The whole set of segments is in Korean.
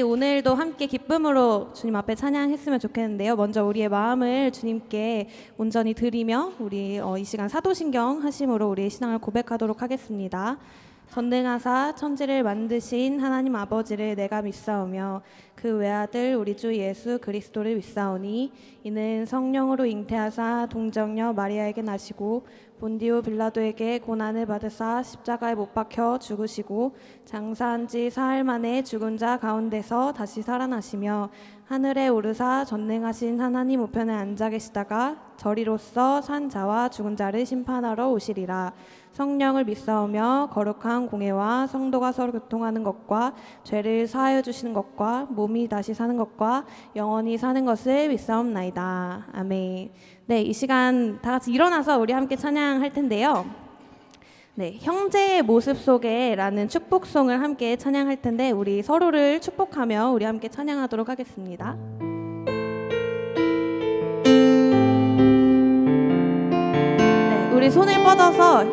오늘도 함께 기쁨으로 주님 앞에 찬양했으면 좋겠는데요. 먼저 우리의 마음을 주님께 온전히 드리며 우리 이 시간 사도신경 하심으로 우리의 신앙을 고백하도록 하겠습니다. 전능하사 천지를 만드신 하나님 아버지를 내가 믿사오며 그 외아들 우리 주 예수 그리스도를 믿사오니 이는 성령으로 잉태하사 동정녀 마리아에게 나시고 본디오 빌라도에게 고난을 받으사 십자가에 못 박혀 죽으시고 장사한 지 사흘 만에 죽은 자 가운데서 다시 살아나시며 하늘에 오르사 전능하신 하나님 우편에 앉아 계시다가 저리로서 산 자와 죽은 자를 심판하러 오시리라. 성령을 믿사오며 거룩한 공회와 성도가 서로 교통하는 것과 죄를 사하여 주시는 것과 몸이 다시 사는 것과 영원히 사는 것을 믿사옵나이다. 아멘. 네, 이 시간 다 같이 일어나서 우리 함께 찬양할 텐데요. 네, 형제의 모습 속에 라는 축복송을 함께 찬양할 텐데 우리 서로를 축복하며 우리 함께 찬양하도록 하겠습니다. 네, 우리 손을 뻗어서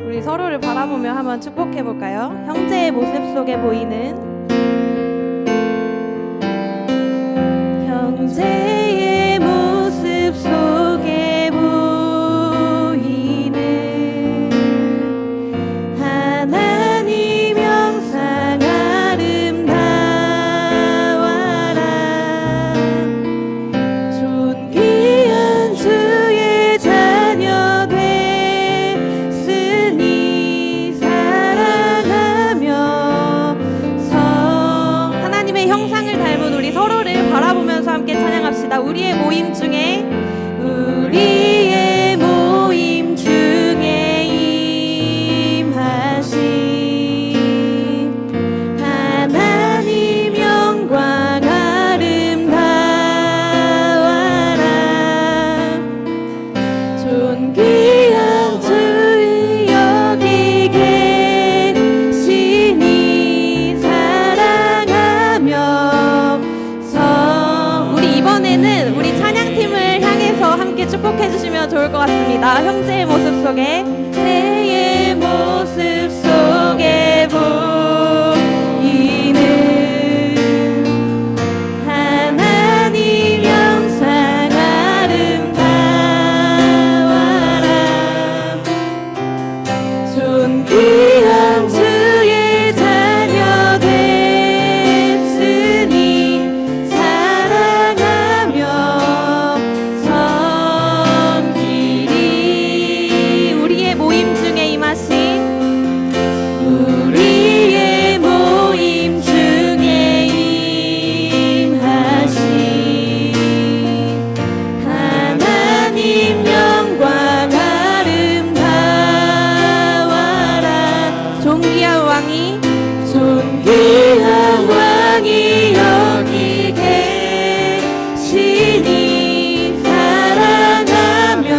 우리 서로를 바라보며 한번 축복해 볼까요? 형제의 모습 속에 보이는 형제의 모습 속에 보이는 하나님 형상 아름다워라. 존귀한 주의 자녀 됐으니 사랑하며 하나님의 형상을 닮은 우리 서로를 바라보면서 함께 찬양합시다. 우리의 모임 중에 임하신 하나님 영광 아름다워라. 존귀한 주의 여기 계시니 사랑하며 우리 이번에는 우리 찬양팀을 향해서 함께 축복해 주시면 좋을 것 같습니다. 형제의 모습 속에 형제의 모습 속에 보이는 하나님 형상 아름다워라. 존귀한 주의 자녀 됐으니 사랑하며 선 길이 우리의 모임 중에 임하신 우리의 모임 중에 임하신 하나님 영광 아름다워라. 존귀한 왕이 여기 계시니 사랑하며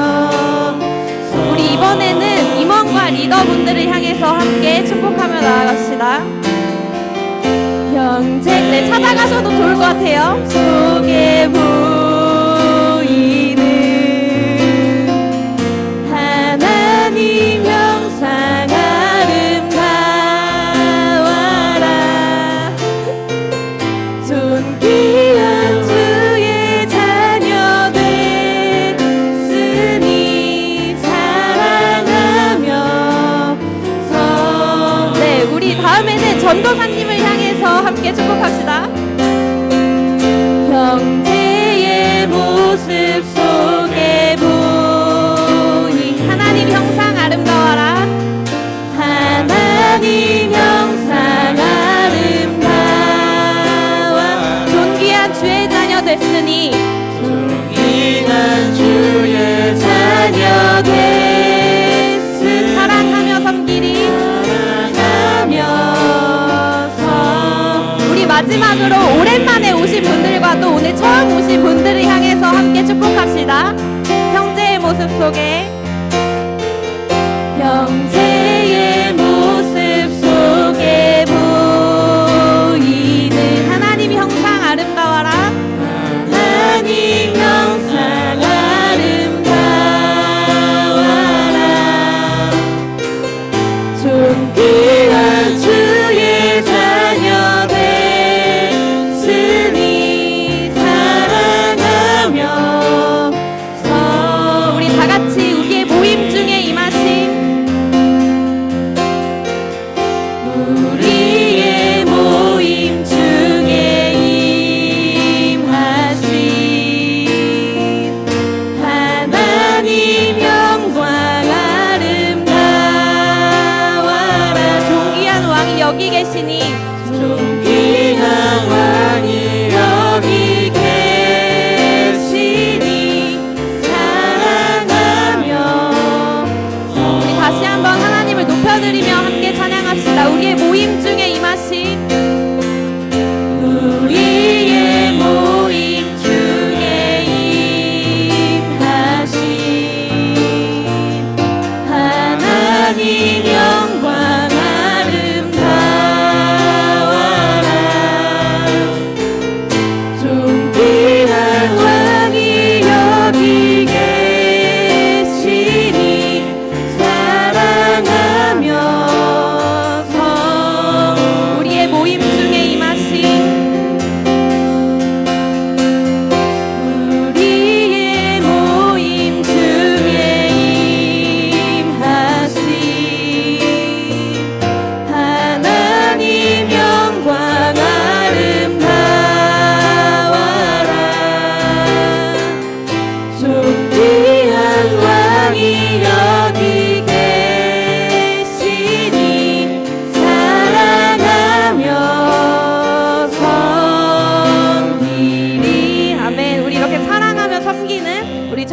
우리 이번에는 임원과 리더분들을 향해서 함께 축복하며 나아갑시다. 형제 찾아가셔도 좋을 것 같아요. 속에 보이는 하나님 형상 아름다워라. 존귀한 주의 자녀 됐으니 사랑하며 네, 우리 다음에는 전도사님을 향해서 함께 축복합시다. 형제의 모습 속에 보인 하나님 형상 아름다워라. 하나님 형상 아름다워 존귀한 주의 자녀 됐으니 존귀한 주의 자녀 됐으니 사랑하며 섬기리 우리 마지막으로 오랜만에 오신 분들과 또 오늘 처음 오신 분들을 향해서 함께 축복합시다. 형제의 모습 속에 형제의 모습 속에 보이는 하나님 형상 아름다워라. 하나님 형상 아름다워라. 존귀한 주의 자녀 됐으니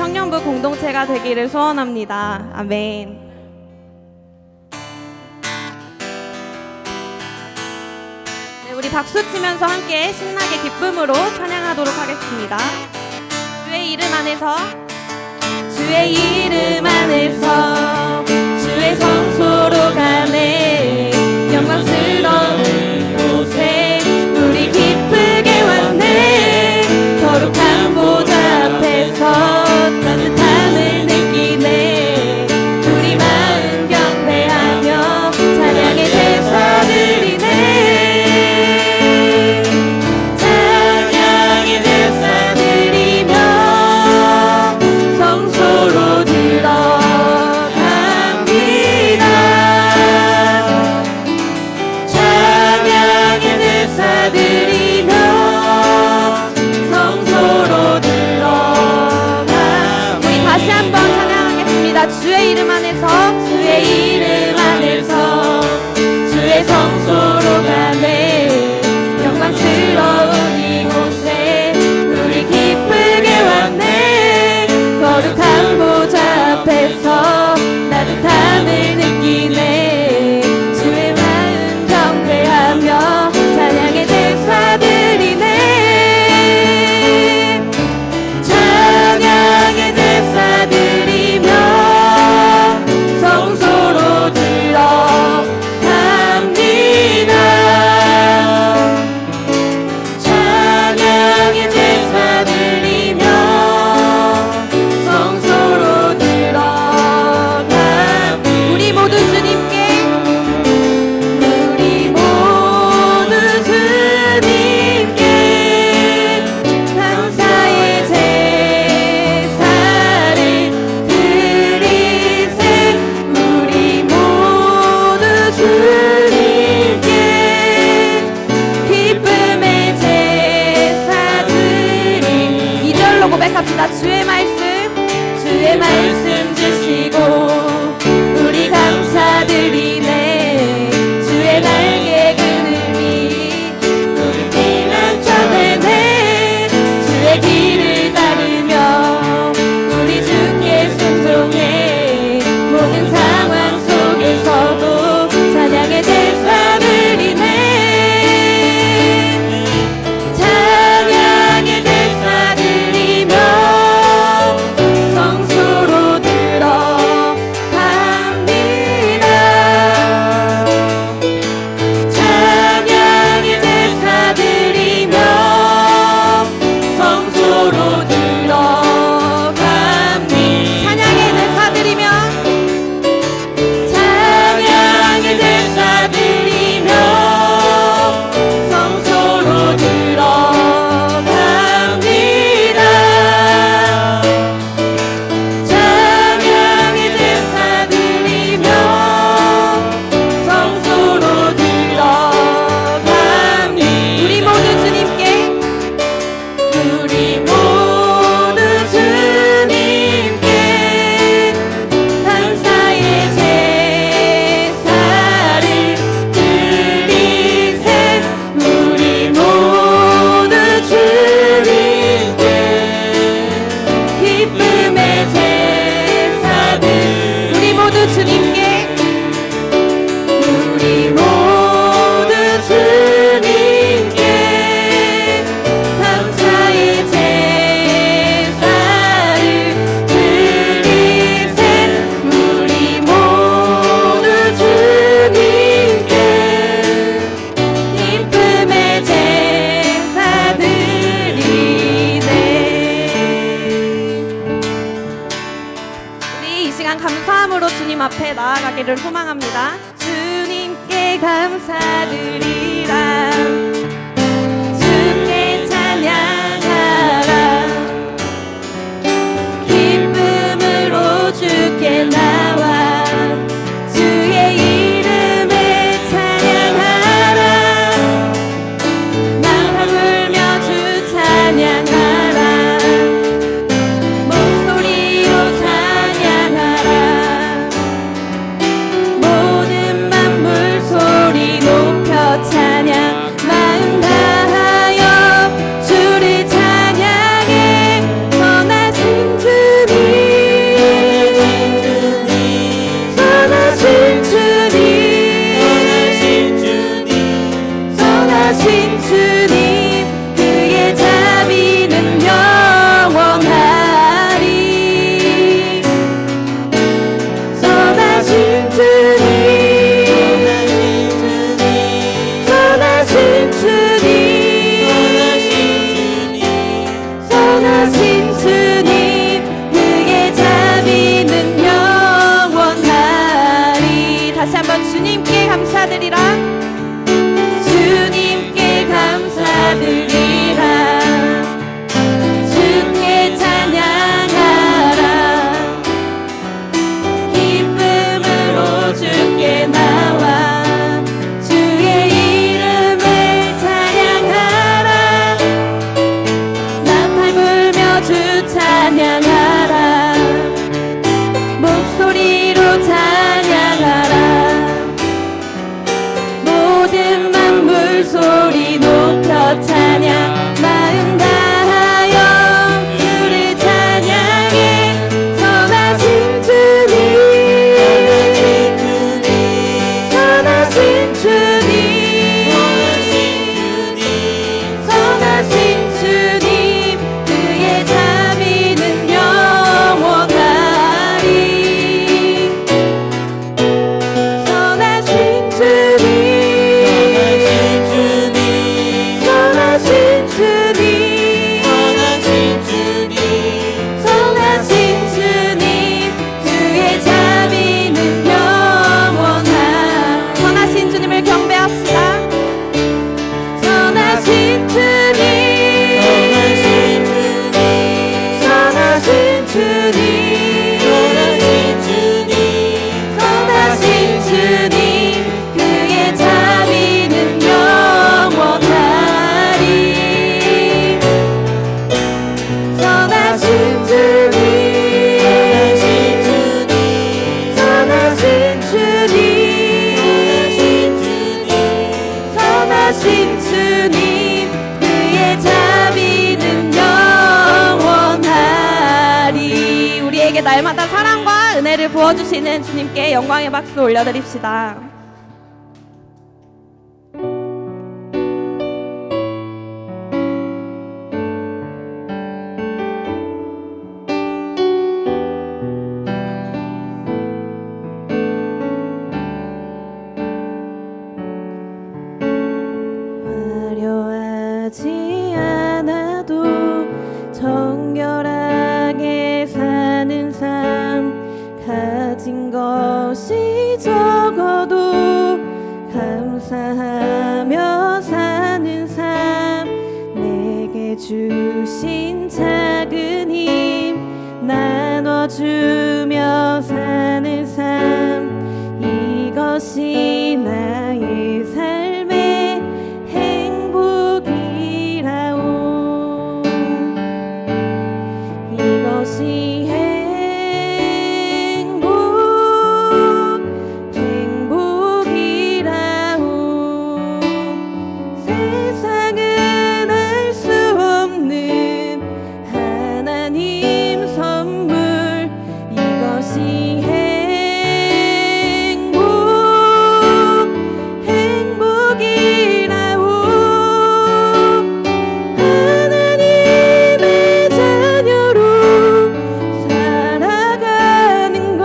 청년부 공동체가 되기를 소원합니다. 아멘. 네, 우리 박수 치면서 함께 신나게 기쁨으로 찬양하도록 하겠습니다. 주의 이름 안에서, 주의 이름 안에서 주의 성소로 가네. 영광스러운 곳에 우리 기쁘게 왔네. 거룩한 보좌 앞에서 따뜻함을 느끼네. 우리 마음 경배하며 찬양의 제사 드리네. 찬양의 제사 드리며 성소로 들어갑니다. 찬양의 제사 드리며 성소로 들어갑니다. 우리 다시 한번 찬양하겠습니다. 주의 이름 안에서, 주의 이름 안에서 주의 성소로 가네. 영광스러운 이곳에 우리 기쁘게 왔네. 거룩한 보좌 앞에서 따뜻함을 느끼네. 주의 마음 경배하며 찬양의 제사 드리네. 찬양의 제사 드리며 성소로 들어갑니다. 찬양의 제사 드리며 성소로 들어갑니다. 우리 모두 주님께, 우리 모두 주님께 감사의 제사를 드리세. 우리 모두 주님께 기쁨의 제사 드리. 2절로 고백합시다. 주의 말씀 주시고 우리 감사드리네. 주의 날개 그늘이 우리 피난처되네. 주의 길을 따르며 우리 주께 순종해. 모든 상황 속에서도 찬양의 제사 드리네. 찬양의 제사 드리며 성소로 들어갑니다. 찬양의 제사 드리며 성소로 들어갑니다. 찬양의 제사 드리며, 찬양의 제사 드리며 성소로 들어갑니다. 찬양의 제사 드리며 성소로 들어갑니다. 우리 모두 주님께, 우리 모두 주님께 감사의 제사를 드리세. 우리 모두 주님께 기쁨의 제사들. 우리 모두 주님께, 우리 모두 주님께 감사의 제사를 드리세. 우리 모두 주님께 기쁨의 제사 드리네. 우리 이 시간 감사함으로 주님 앞에 나아가기를 소망합니다. 주님께 감사드리라. 주께 찬양하라. 기쁨으로 주께 나와 주의 이름을 찬양하라. 나팔 불며 주 찬양하라. 목소리로 찬양하라. 모든 만물 소리 높여 찬양하라. 날마다 사랑과 은혜를 부어주시는 주님께 영광의 박수 올려드립시다. 화려하지 않아도 정결하게 사는 삶, 가진 것이 적어도 감사하며 사는 삶, 내게 주신 작은 힘 나눠주며 사는 삶, 이것이 나의 삶의 행복이라오. 이것이 행복이라오. 세상은 알 수 없는 하나님 선물, 이것이 행복이라오. 하나님의 자녀로 살아가는 것,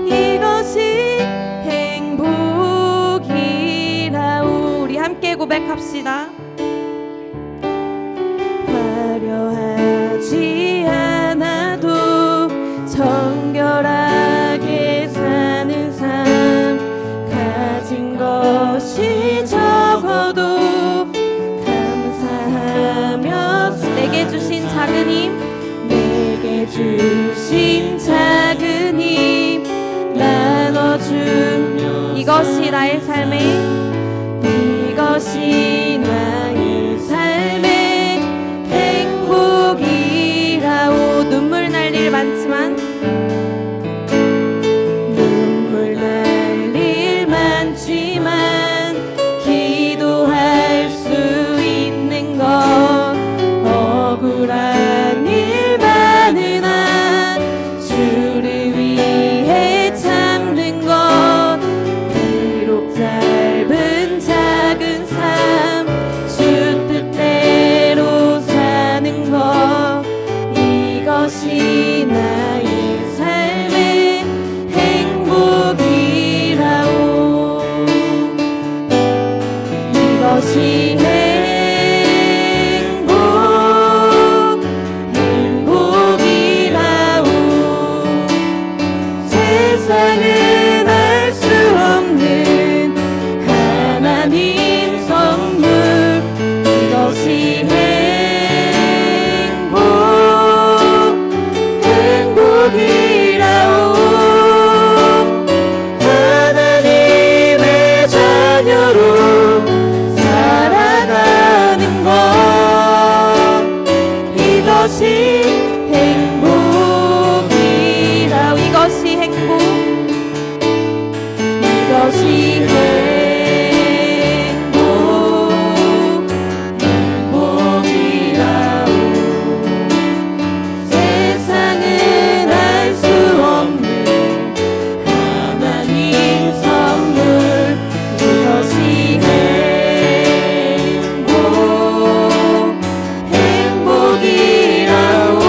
이것이 행복이라오. 우리 함께 고백합시다. 화려하지 않아도 정결하게 사는 삶, 가진 것이 적어도 감사하며 내게 주신 작은 힘 내게 주신 작은 힘 나눠주며 이것이 나의 삶의 이것이 나의 삶의 행복이라오. 눈물 날 일 많지만 눈물 날 일 많지만 기도할 수 있는 것, 억울한 일 많으나 주를 위해 참는 것, 비록 짧은 작은 삶 주 뜻대로 사는 것, 이것이 나의 삶의 행복이라오. 이것이 행복이라오. 세상은 알 수 없는 하나님 선물, 이것이 행복이라오. 하나님의 자녀로 살아가는 것, 이것이 행복이라오. 이것이 행복, 이것이 행복이라오. 세상은 알 수 없는 하나님 선물, 이것이 행복이라오.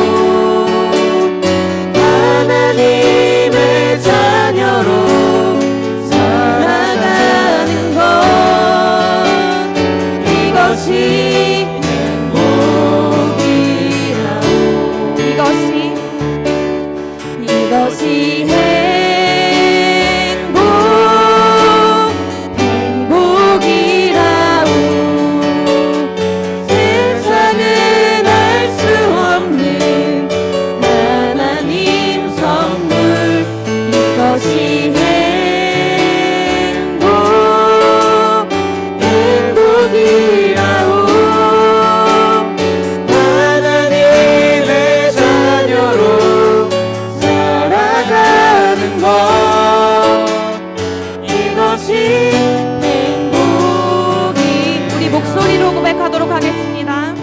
하나님의 자녀로 살아가는 것, 이것이 행복이라오. 이것이 행복이라오. 세상은 알 수 없는 하나님 선물, 이것이 행복이라오. 하나님의 자녀로 살아가는 것, 이것이 행복이. 우리 목소리로 고백하도록 하겠습니다.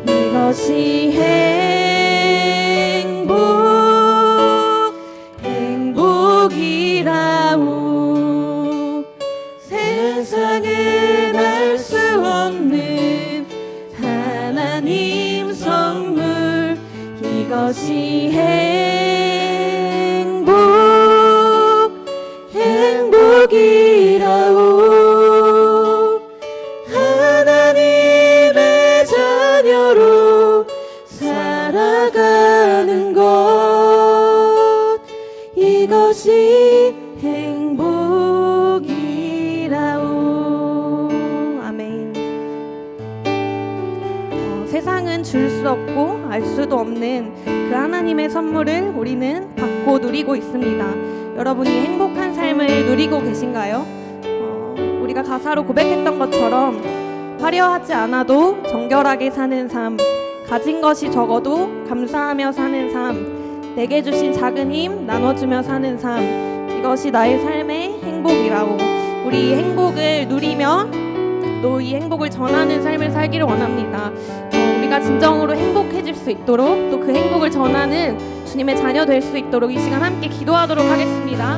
이것이 하나님 선물 이것이 행복이라오 하나님의 자녀로 살아가는 것 이것이 행복이라오 아멘. 세상은 줄 수 없고 알 수도 없는 그 하나님의 선물을 우리는 받고 누리고 있습니다. 여러분이 행복한 삶을 누리고 계신가요? 우리가 가사로 고백했던 것처럼 화려하지 않아도 정결하게 사는 삶, 가진 것이 적어도 감사하며 사는 삶, 내게 주신 작은 힘 나눠주며 사는 삶, 이것이 나의 삶의 행복이라고. 우리 이 행복을 누리며 또 이 행복을 전하는 삶을 살기를 원합니다. 우리가 진정으로 행복해질 수 있도록 또 그 행복을 전하는 주님의 자녀 될 수 있도록 이 시간 함께 기도하도록 하겠습니다.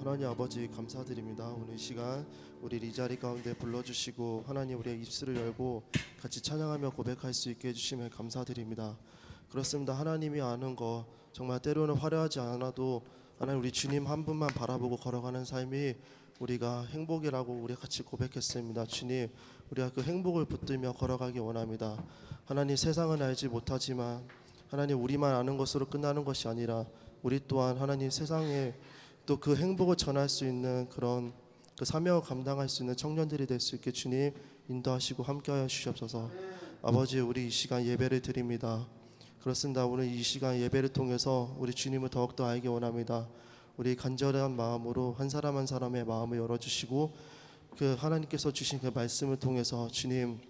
하나님 아버지 감사드립니다. 오늘 이 시간 우리 이 자리 가운데 불러주시고 하나님 우리의 입술을 열고 같이 찬양하며 고백할 수 있게 해주시면 감사드립니다. 그렇습니다. 하나님이 아는 거 정말 때로는 화려하지 않아도 하나님 우리 주님 한 분만 바라보고 걸어가는 삶이 우리가 행복이라고 우리 같이 고백했습니다. 주님 우리가 그 행복을 붙들며 걸어가기 원합니다. 하나님 세상은 알지 못하지만 하나님 우리만 아는 것으로 끝나는 것이 아니라 우리 또한 하나님 세상에 또 그 행복을 전할 수 있는 그런 그 사명을 감당할 수 있는 청년들이 될 수 있게 주님 인도하시고 함께하여 주시옵소서. 아버지 우리 이 시간 예배를 드립니다. 그렇습니다. 오늘 이 시간 예배를 통해서 우리 주님을 더욱더 알기 원합니다. 우리 간절한 마음으로 한 사람 한 사람의 마음을 열어주시고 그 하나님께서 주신 그 말씀을 통해서 주님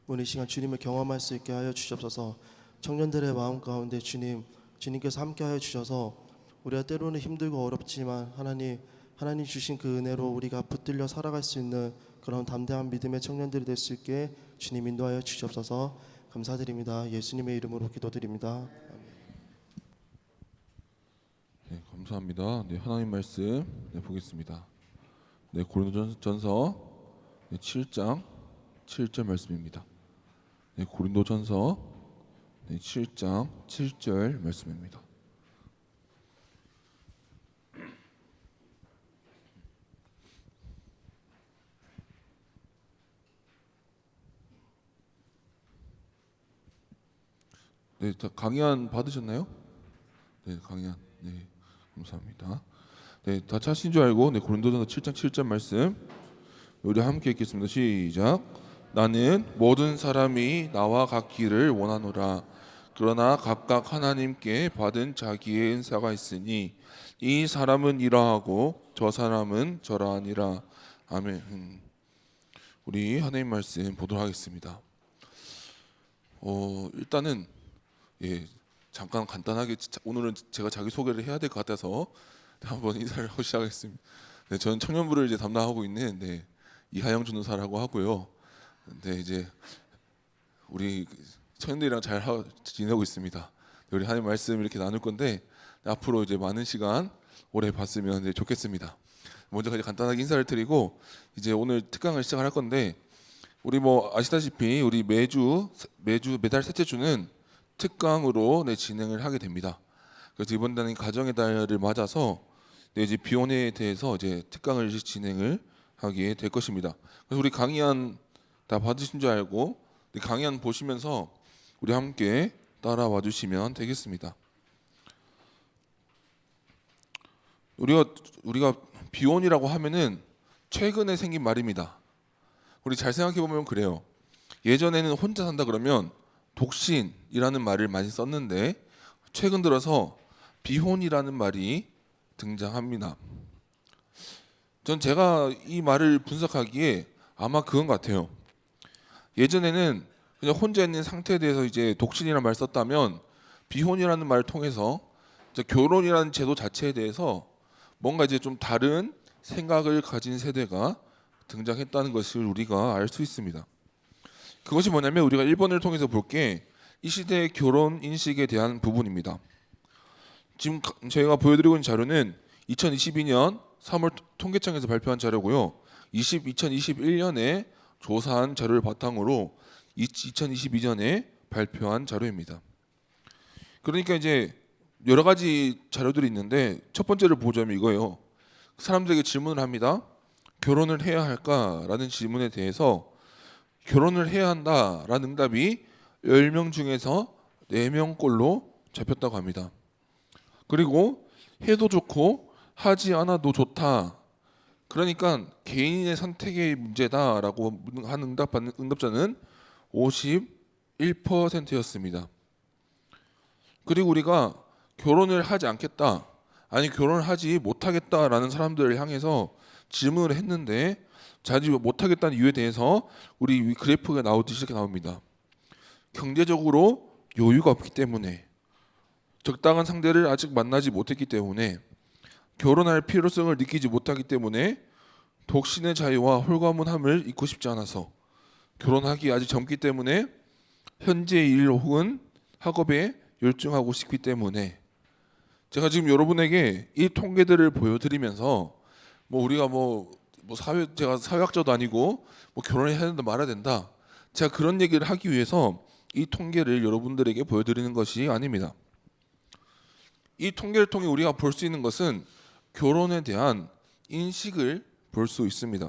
오늘 이 시간 주님을 경험할 수 있게 하여 주시옵소서. 청년들의 마음 가운데 주님께서 함께하여 주셔서 우리가 때로는 힘들고 어렵지만 하나님 주신 그 은혜로 우리가 붙들려 살아갈 수 있는 그런 담대한 믿음의 청년들이 될 수 있게 주님 인도하여 주시옵소서. 감사드립니다. 예수님의 이름으로 기도드립니다. 네, 감사합니다. 네, 하나님 말씀 보겠습니다. 네, 고린도전서 7장 7절 말씀입니다. 네, 고린도전서 7장 7절 말씀입니다. 네, 다 강의안 받으셨나요? 네, 강의안. 네, 감사합니다. 네, 다 찾으신 줄 알고 고린도전서 7장 7절 말씀 우리 함께 읽겠습니다. 시작. 나는 모든 사람이 나와 같기를 원하노라. 그러나 각각 하나님께 받은 자기의 은사가 있으니 이 사람은 이러하고 저 사람은 저러하니라. 아멘. 우리 하나님 말씀 보도록 하겠습니다. 일단은 잠깐 간단하게 오늘은 제가 자기 소개를 해야 될 것 같아서 한번 인사를 하고 시작하겠습니다. 네, 저는 청년부를 이제 담당하고 있는 이하영 전도사라고 하고요. 이제 우리 청년들이랑 잘 지내고 있습니다. 우리 하나님 말씀 이렇게 나눌 건데 앞으로 이제 많은 시간 오래 봤으면 좋겠습니다. 먼저 간단하게 인사를 드리고 이제 오늘 특강을 시작할 건데 우리 아시다시피 우리 매달 셋째 주는 특강으로 진행을 하게 됩니다. 그래서 이번 달은 가정의 달을 맞아서 이제 비혼에 대해서 이제 특강을 진행을 하게 될 것입니다. 그래서 우리 강의안 다 받으신 줄 알고 강의안 보시면서 우리 함께 따라와 주시면 되겠습니다. 우리가 비혼이라고 하면은 최근에 생긴 말입니다. 우리 잘 생각해 보면 그래요. 예전에는 혼자 산다 그러면 독신이라는 말을 많이 썼는데 최근 들어서 비혼이라는 말이 등장합니다. 전 제가 이 말을 분석하기에 아마 그건 것 같아요. 예전에는 그냥 혼자 있는 상태에 대해서 이제 독신이라는 말을 썼다면 비혼이라는 말을 통해서 이제 결혼이라는 제도 자체에 대해서 뭔가 이제 좀 다른 생각을 가진 세대가 등장했다는 것을 우리가 알 수 있습니다. 그것이 뭐냐면 우리가 1번을 통해서 볼 게 이 시대의 결혼 인식에 대한 부분입니다. 지금 저희가 보여드리고 있는 자료는 2022년 3월 통계청에서 발표한 자료고요. 2021년에 조사한 자료를 바탕으로 2022년에 발표한 자료입니다. 그러니까 이제 여러 가지 자료들이 있는데 첫 번째를 보자면 이거예요. 사람들에게 질문을 합니다. 결혼을 해야 할까라는 질문에 대해서 결혼을 해야 한다라는 응답이 10명 중에서 4명꼴로 잡혔다고 합니다. 그리고 해도 좋고 하지 않아도 좋다. 그러니까 개인의 선택의 문제다라고 하는 응답자는 51%였습니다. 그리고 우리가 결혼을 하지 않겠다, 아니 결혼을 하지 못하겠다라는 사람들을 향해서 질문을 했는데 자지 못하겠다는 이유에 대해서 우리 그래프가 나오듯이 이렇게 나옵니다. 경제적으로 여유가 없기 때문에, 적당한 상대를 아직 만나지 못했기 때문에, 결혼할 필요성을 느끼지 못하기 때문에, 독신의 자유와 홀가분함을 잊고 싶지 않아서, 결혼하기 아직 젊기 때문에, 현재의 일 혹은 학업에 열중하고 싶기 때문에. 제가 지금 여러분에게 이 통계들을 보여드리면서 우리가 제가 사회학자도 아니고 결혼을 해야 된다 말아야 된다, 제가 그런 얘기를 하기 위해서 이 통계를 여러분들에게 보여드리는 것이 아닙니다. 이 통계를 통해 우리가 볼 수 있는 것은 결혼에 대한 인식을 볼 수 있습니다.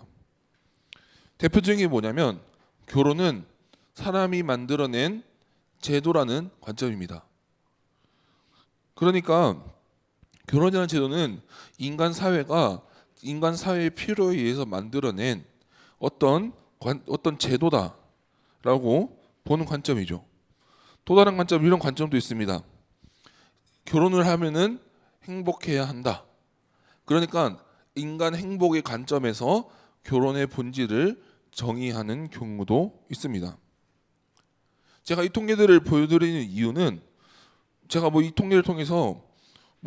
대표적인 게 뭐냐면 결혼은 사람이 만들어낸 제도라는 관점입니다. 그러니까 결혼이라는 제도는 인간 사회의 필요에 의해서 만들어낸 어떤 제도다라고 보는 관점이죠. 또 다른 관점, 이런 관점도 있습니다. 결혼을 하면은 행복해야 한다. 그러니까 인간 행복의 관점에서 결혼의 본질을 정의하는 경우도 있습니다. 제가 이 통계들을 보여드리는 이유는 제가 이 통계를 통해서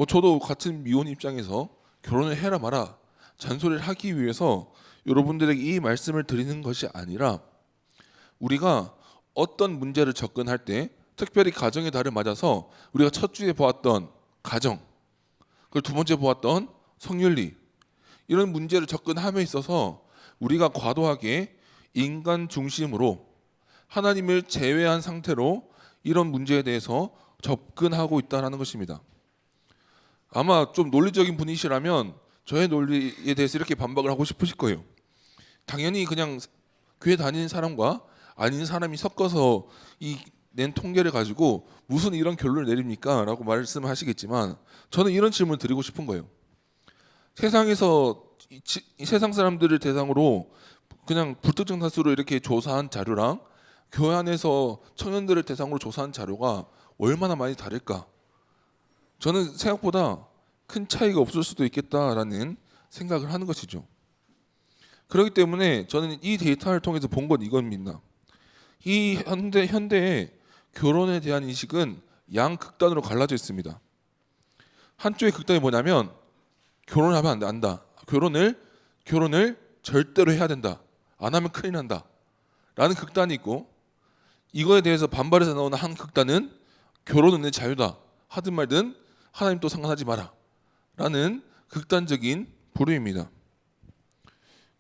저도 같은 미혼 입장에서 결혼을 해라 마라 잔소리를 하기 위해서 여러분들에게 이 말씀을 드리는 것이 아니라, 우리가 어떤 문제를 접근할 때, 특별히 가정의 달을 맞아서 우리가 첫 주에 보았던 가정, 그리고 두 번째 보았던 성윤리, 이런 문제를 접근함에 있어서 우리가 과도하게 인간 중심으로 하나님을 제외한 상태로 이런 문제에 대해서 접근하고 있다는 것입니다. 아마 좀 논리적인 분이시라면 저의 논리에 대해서 이렇게 반박을 하고 싶으실 거예요. 당연히 그냥 교회 다니는 사람과 아닌 사람이 섞어서 낸 통계를 가지고 무슨 이런 결론을 내립니까? 라고 말씀하시겠지만 저는 이런 질문을 드리고 싶은 거예요. 세상에서 이 세상 사람들을 대상으로 그냥 불특정 다수로 이렇게 조사한 자료랑 교회 안에서 청년들을 대상으로 조사한 자료가 얼마나 많이 다를까? 저는 생각보다 큰 차이가 없을 수도 있겠다라는 생각을 하는 것이죠. 그렇기 때문에 저는 이 데이터를 통해서 본 건 이겁니다. 이 현대의 결혼에 대한 인식은 양극단으로 갈라져 있습니다. 한쪽의 극단이 뭐냐면 결혼하면 안 된다. 결혼을 절대로 해야 된다. 안 하면 큰일 난다. 라는 극단이 있고, 이거에 대해서 반발해서 나오는 한 극단은 결혼은 내 자유다. 하든 말든 하나님 또 상관하지 마라. 라는 극단적인 부류입니다.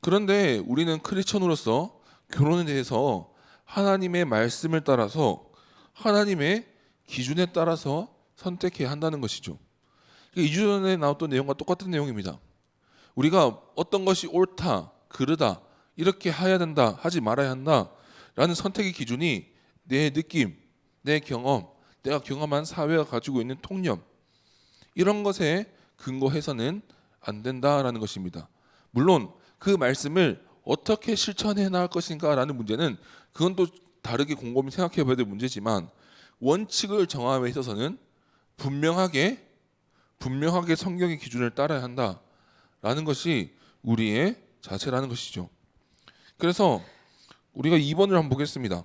그런데 우리는 크리스천으로서 결혼에 대해서 하나님의 말씀을 따라서 하나님의 기준에 따라서 선택해야 한다는 것이죠. 2주 전에 나왔던 내용과 똑같은 내용입니다. 우리가 어떤 것이 옳다, 그르다, 이렇게 해야 된다, 하지 말아야 한다 라는 선택의 기준이 내 느낌, 내 경험, 내가 경험한 사회가 가지고 있는 통념, 이런 것에 근거해서는 안 된다라는 것입니다. 물론 그 말씀을 어떻게 실천해 나갈 것인가라는 문제는 그건 또 다르게 곰곰이 생각해 봐야 될 문제지만, 원칙을 정함에 있어서는 분명하게 성경의 기준을 따라야 한다라는 것이 우리의 자세라는 것이죠. 그래서 우리가 2번을 한번 보겠습니다.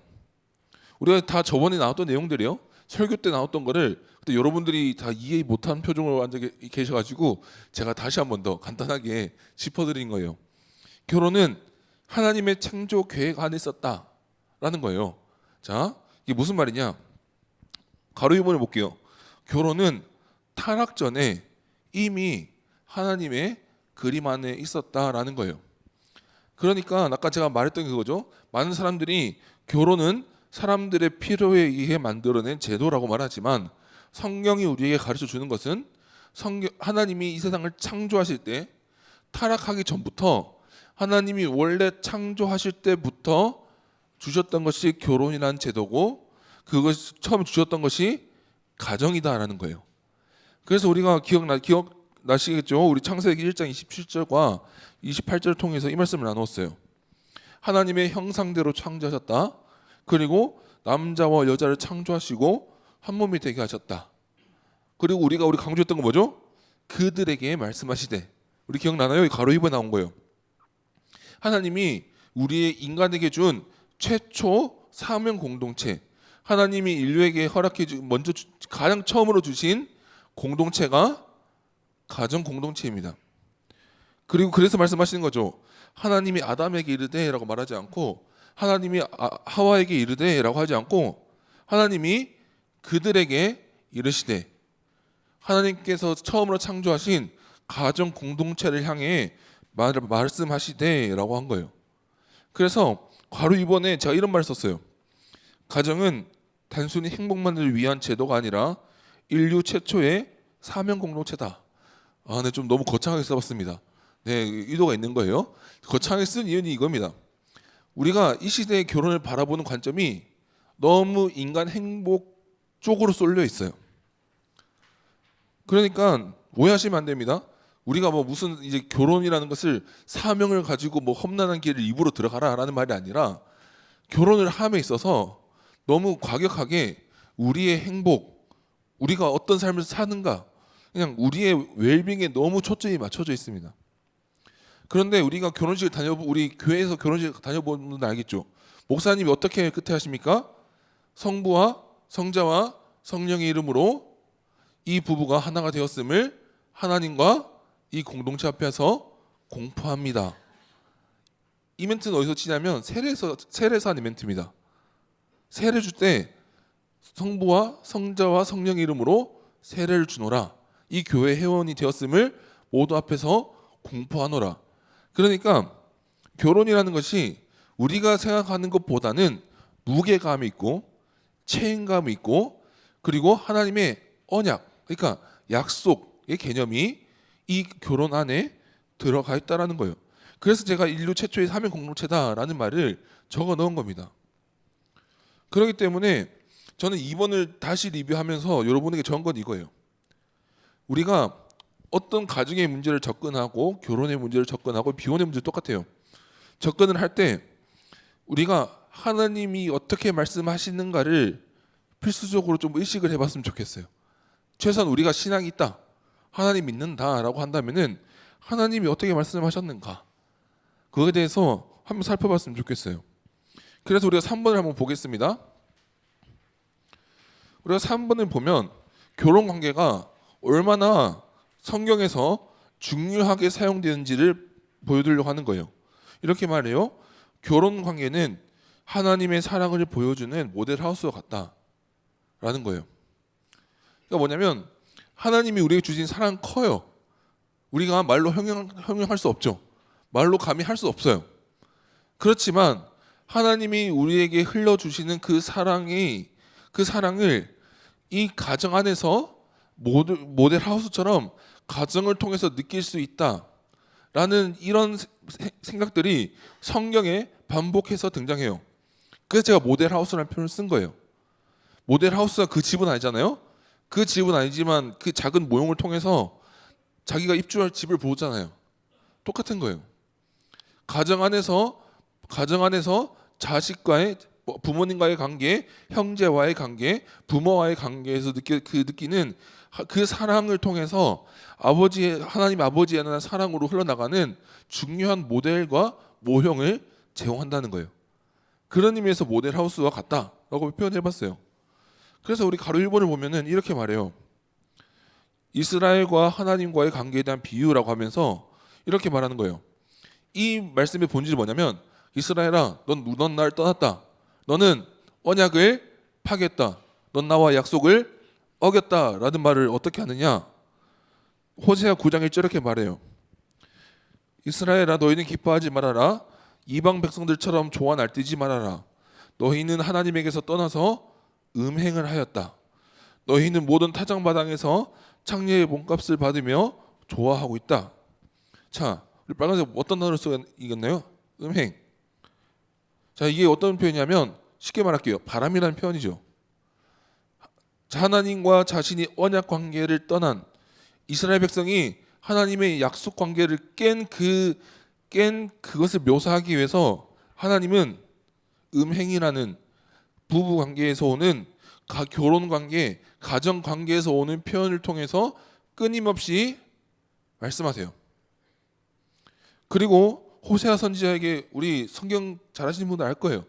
우리가 다 저번에 나왔던 내용들이요, 설교 때 나왔던 거를 그때 여러분들이 다 이해 못한 표정으로 앉아 계셔가지고 제가 다시 한번 더 간단하게 짚어드린 거예요. 결혼은 하나님의 창조 계획 안에 있었다라는 거예요. 자, 이게 무슨 말이냐? 가로 2번을 볼게요. 결혼은 타락 전에 이미 하나님의 그림 안에 있었다라는 거예요. 그러니까 아까 제가 말했던 그거죠. 많은 사람들이 결혼은 사람들의 필요에 의해 만들어낸 제도라고 말하지만, 성경이 우리에게 가르쳐 주는 것은 하나님이 이 세상을 창조하실 때, 타락하기 전부터 하나님이 원래 창조하실 때부터 주셨던 것이 결혼이라는 제도고, 그것이 처음 주셨던 것이 가정이다라는 거예요. 그래서 우리가 기억나시겠죠? 우리 창세기 1장 27절과 28절을 통해서 이 말씀을 나눴어요. 하나님의 형상대로 창조하셨다. 그리고 남자와 여자를 창조하시고 한 몸이 되게 하셨다. 그리고 우리 강조했던 거 뭐죠? 그들에게 말씀하시되. 우리 기억나나요? 가로 2번에 나온 거예요. 하나님이 우리의 인간에게 준 최초 사명 공동체, 하나님이 인류에게 먼저 가장 처음으로 주신 공동체가 가정 공동체입니다. 그리고 그래서 말씀하시는 거죠. 하나님이 아담에게 이르되라고 말하지 않고, 하나님이 하와에게 이르되라고 하지 않고, 하나님이 그들에게 이르시되, 하나님께서 처음으로 창조하신 가정 공동체를 향해 말씀하시되라고 한 거예요. 그래서 바로 이번에 제가 이런 말을 썼어요. 가정은 단순히 행복만을 위한 제도가 아니라 인류 최초의 사명 공동체다. 네, 좀 너무 거창하게 써봤습니다. 네, 의도가 있는 거예요. 거창하게 쓴 이유는 이겁니다. 우리가 이 시대의 결혼을 바라보는 관점이 너무 인간 행복 쪽으로 쏠려 있어요. 그러니까 오해하시면 안 됩니다. 우리가 뭐 무슨 이제 결혼이라는 것을 사명을 가지고 뭐 험난한 길을 입으로 들어가라라는 말이 아니라, 결혼을 함에 있어서 너무 과격하게 우리의 행복, 우리가 어떤 삶을 사는가, 그냥 우리의 웰빙에 너무 초점이 맞춰져 있습니다. 그런데 우리가 우리 교회에서 결혼식 다녀보는 분들 알겠죠? 목사님이 어떻게 끝에 하십니까? 성부와 성자와 성령의 이름으로 이 부부가 하나가 되었음을 하나님과 이 공동체 앞에서 공포합니다. 이 멘트는 어디서 치냐면 세례에서 하는 멘트입니다. 세례 줄 때 성부와 성자와 성령의 이름으로 세례를 주노라. 이 교회 회원이 되었음을 모두 앞에서 공포하노라. 그러니까 결혼이라는 것이 우리가 생각하는 것보다는 무게감이 있고 책임감이 있고, 그리고 하나님의 언약, 그러니까 약속의 개념이 이 결혼 안에 들어가 있다라는 거예요. 그래서 제가 인류 최초의 사명 공동체다라는 말을 적어 넣은 겁니다. 그렇기 때문에 저는 2번을 다시 리뷰하면서 여러분에게 적은 건 이거예요. 우리가 어떤 가정의 문제를 접근하고 결혼의 문제를 접근하고 비혼의 문제 똑같아요. 접근을 할 때 우리가 하나님이 어떻게 말씀하시는가를 필수적으로 좀 의식을 해봤으면 좋겠어요. 최소한 우리가 신앙이 있다, 하나님 믿는다라고 한다면은 하나님이 어떻게 말씀하셨는가, 그거에 대해서 한번 살펴봤으면 좋겠어요. 그래서 우리가 3번을 한번 보겠습니다. 우리가 3번을 보면 결혼 관계가 얼마나 성경에서 중요하게 사용되는지를 보여드리려고 하는 거예요. 이렇게 말해요. 결혼 관계는 하나님의 사랑을 보여주는 모델 하우스와 같다라는 거예요. 그러니까 뭐냐면 하나님이 우리에게 주신 사랑 커요. 우리가 말로 형용할 수 없죠. 말로 감히 할 수 없어요. 그렇지만 하나님이 우리에게 흘려주시는 그 사랑을 이 가정 안에서 모델 하우스처럼 가정을 통해서 느낄 수 있다라는 이런 생각들이 성경에 반복해서 등장해요. 그래서 제가 모델 하우스라는 표현을 쓴 거예요. 모델 하우스가 그 집은 아니잖아요. 그 집은 아니지만 그 작은 모형을 통해서 자기가 입주할 집을 보잖아요. 똑같은 거예요. 가정 안에서 자식과의, 부모님과의 관계, 형제와의 관계, 부모와의 관계에서 느끼는 그 사랑을 통해서 하나님 아버지에 대한 사랑으로 흘러나가는 중요한 모델과 모형을 제공한다는 거예요. 그런 의미에서 모델 하우스와 같다라고 표현해봤어요. 그래서 우리 가로 1번을 보면은 이렇게 말해요. 이스라엘과 하나님과의 관계에 대한 비유라고 하면서 이렇게 말하는 거예요. 이 말씀의 본질이 뭐냐면 이스라엘아, 넌 날 떠났다. 너는 언약을 파괴했다. 넌 나와 약속을 어겼다라는 말을 어떻게 하느냐? 호세아 9장 1절 이렇게 말해요. 이스라엘아, 너희는 기뻐하지 말아라. 이방 백성들처럼 좋아 날뛰지 말아라. 너희는 하나님에게서 떠나서 음행을 하였다. 너희는 모든 타작마당에서 창녀의 몸값을 받으며 좋아하고 있다. 자, 우리 빨간색 어떤 단어를 쓰겠나요? 음행. 자, 이게 어떤 표현이냐면 쉽게 말할게요. 바람이라는 표현이죠. 하나님과 자신이 언약 관계를 떠난 이스라엘 백성이 하나님의 약속 관계를 깬 그것을 묘사하기 위해서 하나님은 음행이라는 부부 관계에서 오는 결혼 관계, 가정 관계에서 오는 표현을 통해서 끊임없이 말씀하세요. 그리고 호세아 선지자에게, 우리 성경 잘 아시는 분들 알 거예요.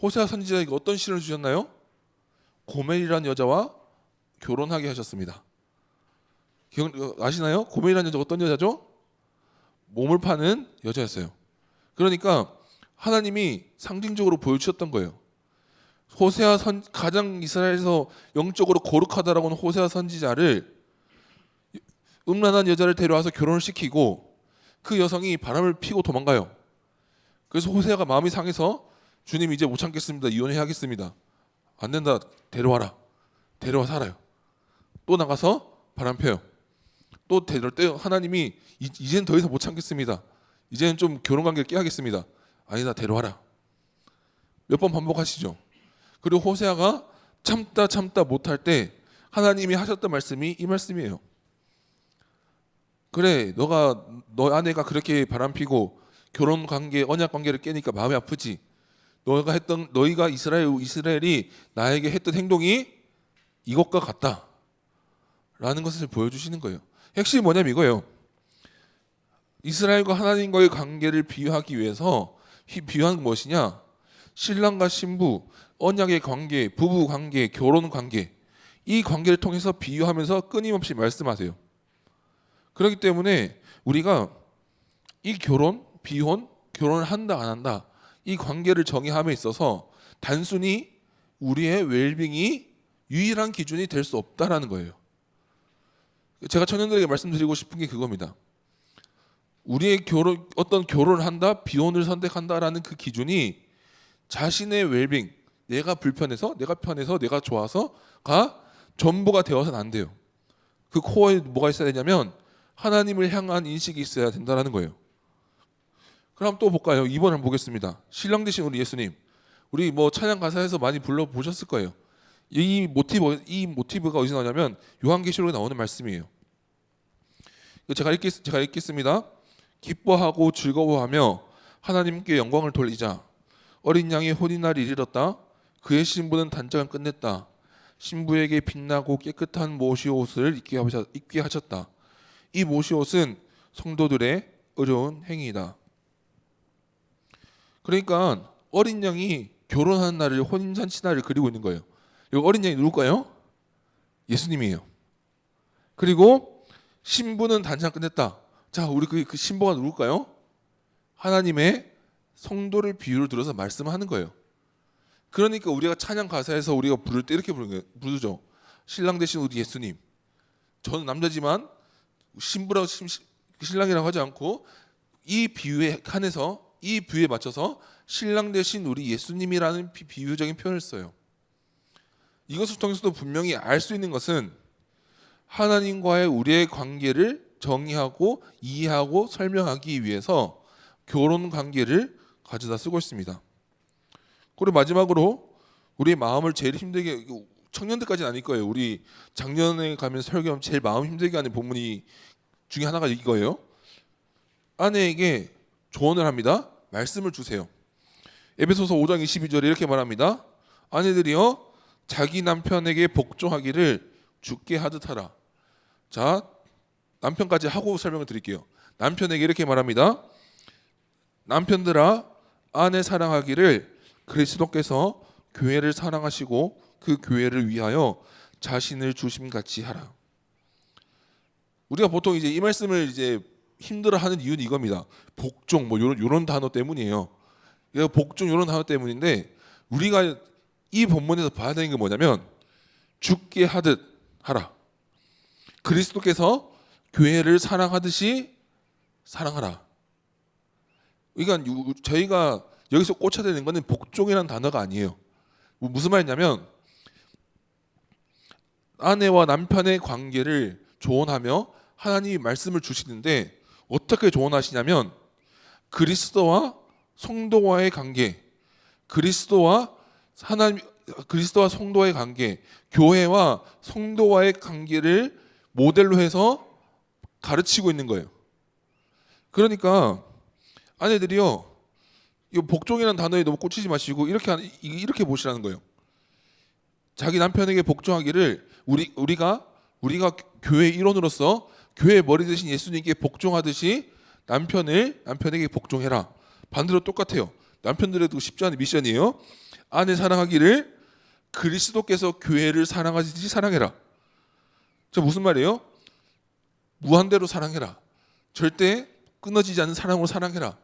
호세아 선지자에게 어떤 시를 주셨나요? 고멜이라는 여자와 결혼하게 하셨습니다. 아시나요? 고멜이라는 여자가 어떤 여자죠? 몸을 파는 여자였어요. 그러니까 하나님이 상징적으로 보여주셨던 거예요. 가장 이스라엘에서 영적으로 거룩하다라고 하는 호세아 선지자를 음란한 여자를 데려와서 결혼을 시키고 그 여성이 바람을 피고 도망가요. 그래서 호세아가 마음이 상해서 주님 이제 못 참겠습니다. 이혼해야겠습니다. 안 된다. 데려와라. 데려와 살아요. 또 나가서 바람 펴요. 또 데려올 때 하나님이 이제는 더 이상 못 참겠습니다. 이제는 좀 결혼 관계를 깨야겠습니다. 아니다. 데려와라. 몇 번 반복하시죠. 그리고 호세아가 참다 못할 때 하나님이 하셨던 말씀이 이 말씀이에요. 그래, 너 아내가 그렇게 바람피고 결혼 관계, 언약 관계를 깨니까 마음이 아프지. 너희가 이스라엘이 나에게 했던 행동이 이것과 같다라는 것을 보여주시는 거예요. 핵심이 뭐냐면 이거예요. 이스라엘과 하나님과의 관계를 비유하기 위해서 비유한 무엇이냐? 신랑과 신부, 언약의 관계, 부부 관계, 결혼 관계, 이 관계를 통해서 비유하면서 끊임없이 말씀하세요. 그렇기 때문에 우리가 이 비혼, 결혼을 한다 안 한다, 이 관계를 정의함에 있어서 단순히 우리의 웰빙이 유일한 기준이 될 수 없다라는 거예요. 제가 청년들에게 말씀드리고 싶은 게 그겁니다. 우리의 어떤 결혼을 한다, 비혼을 선택한다라는 그 기준이 자신의 웰빙, 내가 불편해서, 내가 편해서, 내가 좋아서가 전부가 되어서는 안 돼요. 그 코어에 뭐가 있어야 되냐면 하나님을 향한 인식이 있어야 된다는 거예요. 그럼 또 볼까요? 2번 한번 보겠습니다. 신랑 되신 우리 예수님, 우리 찬양 가사에서 많이 불러보셨을 거예요. 이 모티브가 어디서 나오냐면 요한계시록에 나오는 말씀이에요. 이거 제가 읽겠습니다. 기뻐하고 즐거워하며 하나님께 영광을 돌리자. 어린 양이 혼인날이 이르렀다. 그의 신부는 단장을 끝냈다. 신부에게 빛나고 깨끗한 모시옷을 입게 하셨다. 이 모시옷은 성도들의 어려운 행위이다. 그러니까 어린 양이 결혼하는 날을 혼인잔치 날을 그리고 있는 거예요. 이 어린 양이 누굴까요? 예수님이에요. 그리고 신부는 단장 끝냈다. 자, 우리 그 신부가 누굴까요? 하나님의 성도를 비유를 들어서 말씀하는 거예요. 그러니까 우리가 찬양 가사에서 우리가 부를 때 이렇게 부르죠. 신랑 되신 우리 예수님. 저는 남자지만 신부라고 신랑이라고 하지 않고 이 비유에 한해서 이 비유에 맞춰서 신랑 되신 우리 예수님이라는 비유적인 표현을 써요. 이것을 통해서도 분명히 알 수 있는 것은 하나님과의 우리의 관계를 정의하고 이해하고 설명하기 위해서 결혼 관계를 가져다 쓰고 있습니다. 그리고 마지막으로 우리의 마음을 제일 힘들게, 청년들까지는 아닐 거예요. 우리 작년에 가면 설교하면 제일 마음 힘들게 하는 본문이 중에 하나가 이거예요. 아내에게 조언을 합니다. 말씀을 주세요. 에베소서 5장 22절에 이렇게 말합니다. 아내들이여 자기 남편에게 복종하기를 주께 하듯 하라. 자, 남편까지 하고 설명을 드릴게요. 남편에게 이렇게 말합니다. 남편들아 아내 사랑하기를 그리스도께서 교회를 사랑하시고 그 교회를 위하여 자신을 주심같이 하라. 우리가 보통 이제 이 말씀을 이제 힘들어하는 이유는 이겁니다. 복종 뭐 요런 단어 때문이에요. 복종 이런 단어 때문인데 우리가 이 본문에서 봐야 되는 게 뭐냐면 주께 하듯 하라. 그리스도께서 교회를 사랑하듯이 사랑하라. 그러니까 저희가 여기서 꽂혀야 되는 것은 복종이라는 단어가 아니에요. 무슨 말이냐면 아내와 남편의 관계를 조언하며 하나님이 말씀을 주시는데 어떻게 조언하시냐면 그리스도와 성도와의 관계, 그리스도와 성도와의 관계, 교회와 성도와의 관계를 모델로 해서 가르치고 있는 거예요. 그러니까 아내들이요, 이 복종이라는 단어에 너무 꽂히지 마시고 이렇게 보시라는 거예요. 자기 남편에게 복종하기를 우리가 교회의 일원으로서 교회의 머리 되신 예수님께 복종하듯이 남편에게 복종해라. 반대로 똑같아요. 남편들에도 쉽지 않은 미션이에요. 아내 사랑하기를 그리스도께서 교회를 사랑하듯이 사랑해라. 저 무슨 말이에요? 무한대로 사랑해라. 절대 끊어지지 않는 사랑으로 사랑해라.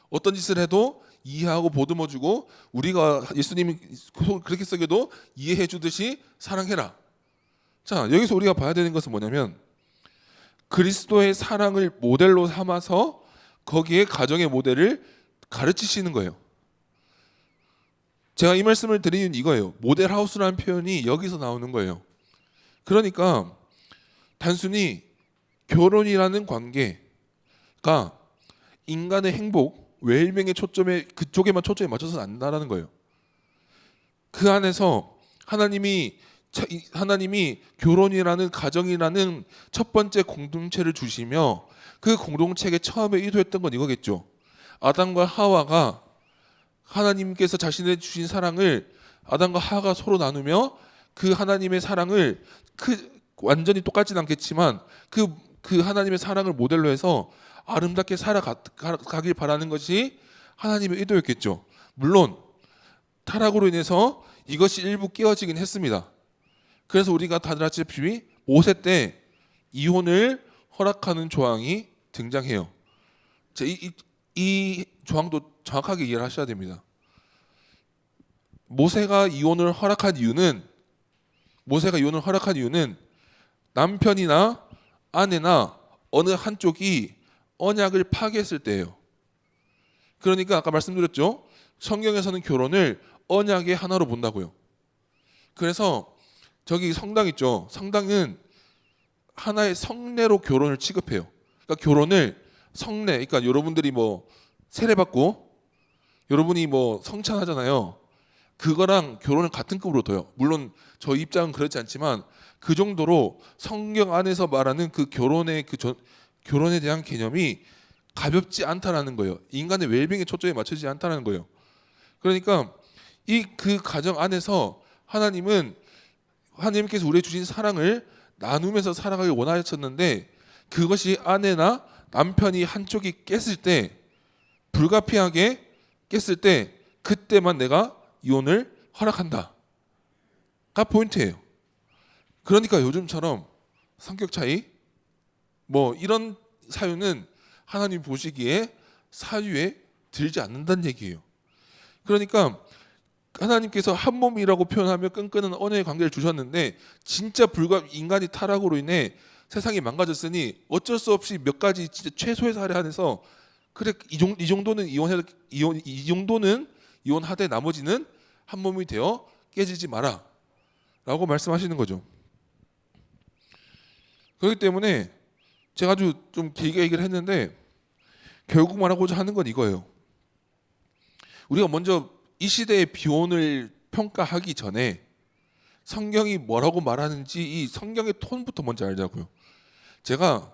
어떤 짓을 해도 이해하고 보듬어주고 우리가 예수님이 그렇게 쓰게도 이해해 주듯이 사랑해라. 자, 여기서 우리가 봐야 되는 것은 뭐냐면 그리스도의 사랑을 모델로 삼아서 거기에 가정의 모델을 가르치시는 거예요. 제가 이 말씀을 드리는 이거예요. 모델하우스라는 표현이 여기서 나오는 거예요. 그러니까 단순히 결혼이라는 관계가 인간의 행복, 웰빙의 그쪽에만 초점에 맞춰서는 안 된다는 거예요. 그 안에서 하나님이 결혼이라는 가정이라는 첫 번째 공동체를 주시며 그 공동체에 처음에 의도했던 건 이거겠죠. 아담과 하와가 하나님께서 자신의 주신 사랑을 아담과 하와가 서로 나누며 그 하나님의 사랑을 완전히 똑같진 않겠지만 그 하나님의 사랑을 모델로 해서 아름답게 살아가길 바라는 것이 하나님의 의도였겠죠. 물론 타락으로 인해서 이것이 일부 깨어지긴 했습니다. 그래서 우리가 다들 아시다시피 모세 때 이혼을 허락하는 조항이 등장해요. 이 조항도 정확하게 이해를 하셔야 됩니다. 모세가 이혼을 허락한 이유는 남편이나 아내나 어느 한쪽이 언약을 파괴했을 때예요. 그러니까 아까 말씀드렸죠. 성경에서는 결혼을 언약의 하나로 본다고요. 그래서 저기 성당 있죠. 성당은 하나의 성례로 결혼을 취급해요. 그러니까 결혼을 성례, 그러니까 여러분들이 뭐 세례받고 여러분이 뭐 성찬하잖아요. 그거랑 결혼을 같은 급으로 둬요. 물론 저희 입장은 그렇지 않지만 그 정도로 성경 안에서 말하는 그 결혼의 결혼에 대한 개념이 가볍지 않다라는 거예요. 인간의 웰빙에 초점이 맞춰지지 않다는 거예요. 그러니까 그 가정 안에서 하나님께서 우리에게 주신 사랑을 나누면서 살아가길 원하셨는데, 그것이 아내나 남편이 한쪽이 깼을 때, 불가피하게 깼을 때, 그때만 내가 이혼을 허락한다가 포인트예요. 그러니까 요즘처럼 성격 차이 뭐 이런 사유는 하나님 보시기에 사유에 들지 않는다는 얘기예요. 그러니까 하나님께서 한 몸이라고 표현하며 끈끈한 언약의 관계를 주셨는데, 진짜 인간이 타락으로 인해 세상이 망가졌으니 어쩔 수 없이 몇 가지 진짜 최소의 사례 안에서 그래 이 정도는 이혼하되 나머지는 한 몸이 되어 깨지지 마라라고 말씀하시는 거죠. 그렇기 때문에 제가 아주 좀 길게 얘기를 했는데, 결국 말하고자 하는 건 이거예요. 우리가 먼저 이 시대의 비혼을 평가하기 전에 성경이 뭐라고 말하는지 이 성경의 톤부터 먼저 알자고요. 제가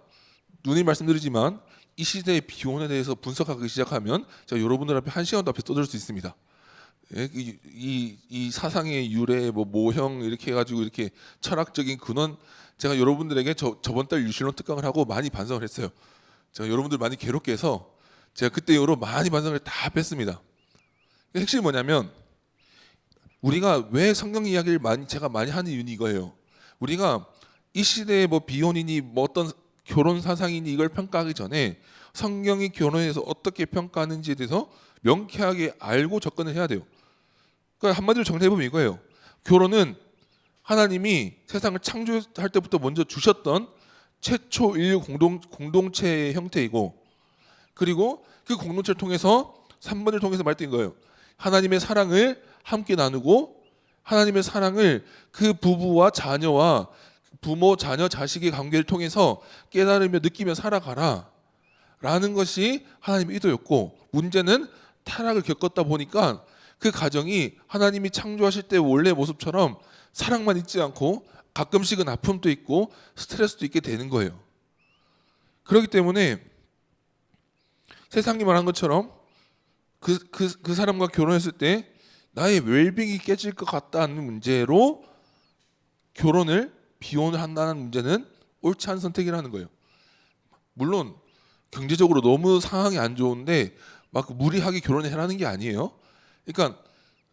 누누이 말씀드리지만 이 시대의 비혼에 대해서 분석하기 시작하면 제가 여러분들 앞에 1시간도 앞에 떠들 수 있습니다. 이 사상의 유래, 뭐 모형 이렇게 해가지고 이렇게 철학적인 근원, 제가 여러분들에게 저번 달 유실론 특강을 하고 많이 반성을 했어요. 제가 여러분들 많이 괴롭게 해서 제가 그때 이후로 많이 반성을 다 뺐습니다. 핵심이 뭐냐면, 우리가 왜 성경 이야기를 제가 많이 하는 이유는 이거예요. 우리가 이 시대의 뭐 비혼이니 뭐 어떤 결혼 사상이니 이걸 평가하기 전에 성경이 결혼에 대해서 어떻게 평가하는지에 대해서 명쾌하게 알고 접근을 해야 돼요. 그러니까 한마디로 정리해보면 이거예요. 결혼은 하나님이 세상을 창조할 때부터 먼저 주셨던 최초 인류 공동체의 형태이고, 그리고 그 공동체를 통해서 3번을 통해서 말했던 거예요. 하나님의 사랑을 함께 나누고, 하나님의 사랑을 그 부부와 자녀와 부모, 자녀, 자식의 관계를 통해서 깨달으며 느끼며 살아가라 라는 것이 하나님의 의도였고, 문제는 타락을 겪었다 보니까 그 가정이 하나님이 창조하실 때 원래 모습처럼 사랑만 있지 않고 가끔씩은 아픔도 있고 스트레스도 있게 되는 거예요. 그렇기 때문에 세상이 말한 것처럼 그 사람과 결혼했을 때 나의 웰빙이 깨질 것 같다는 문제로 비혼을 한다는 문제는 옳지 않은 선택이라는 거예요. 물론 경제적으로 너무 상황이 안 좋은데 막 무리하게 결혼을 해라는 게 아니에요. 그러니까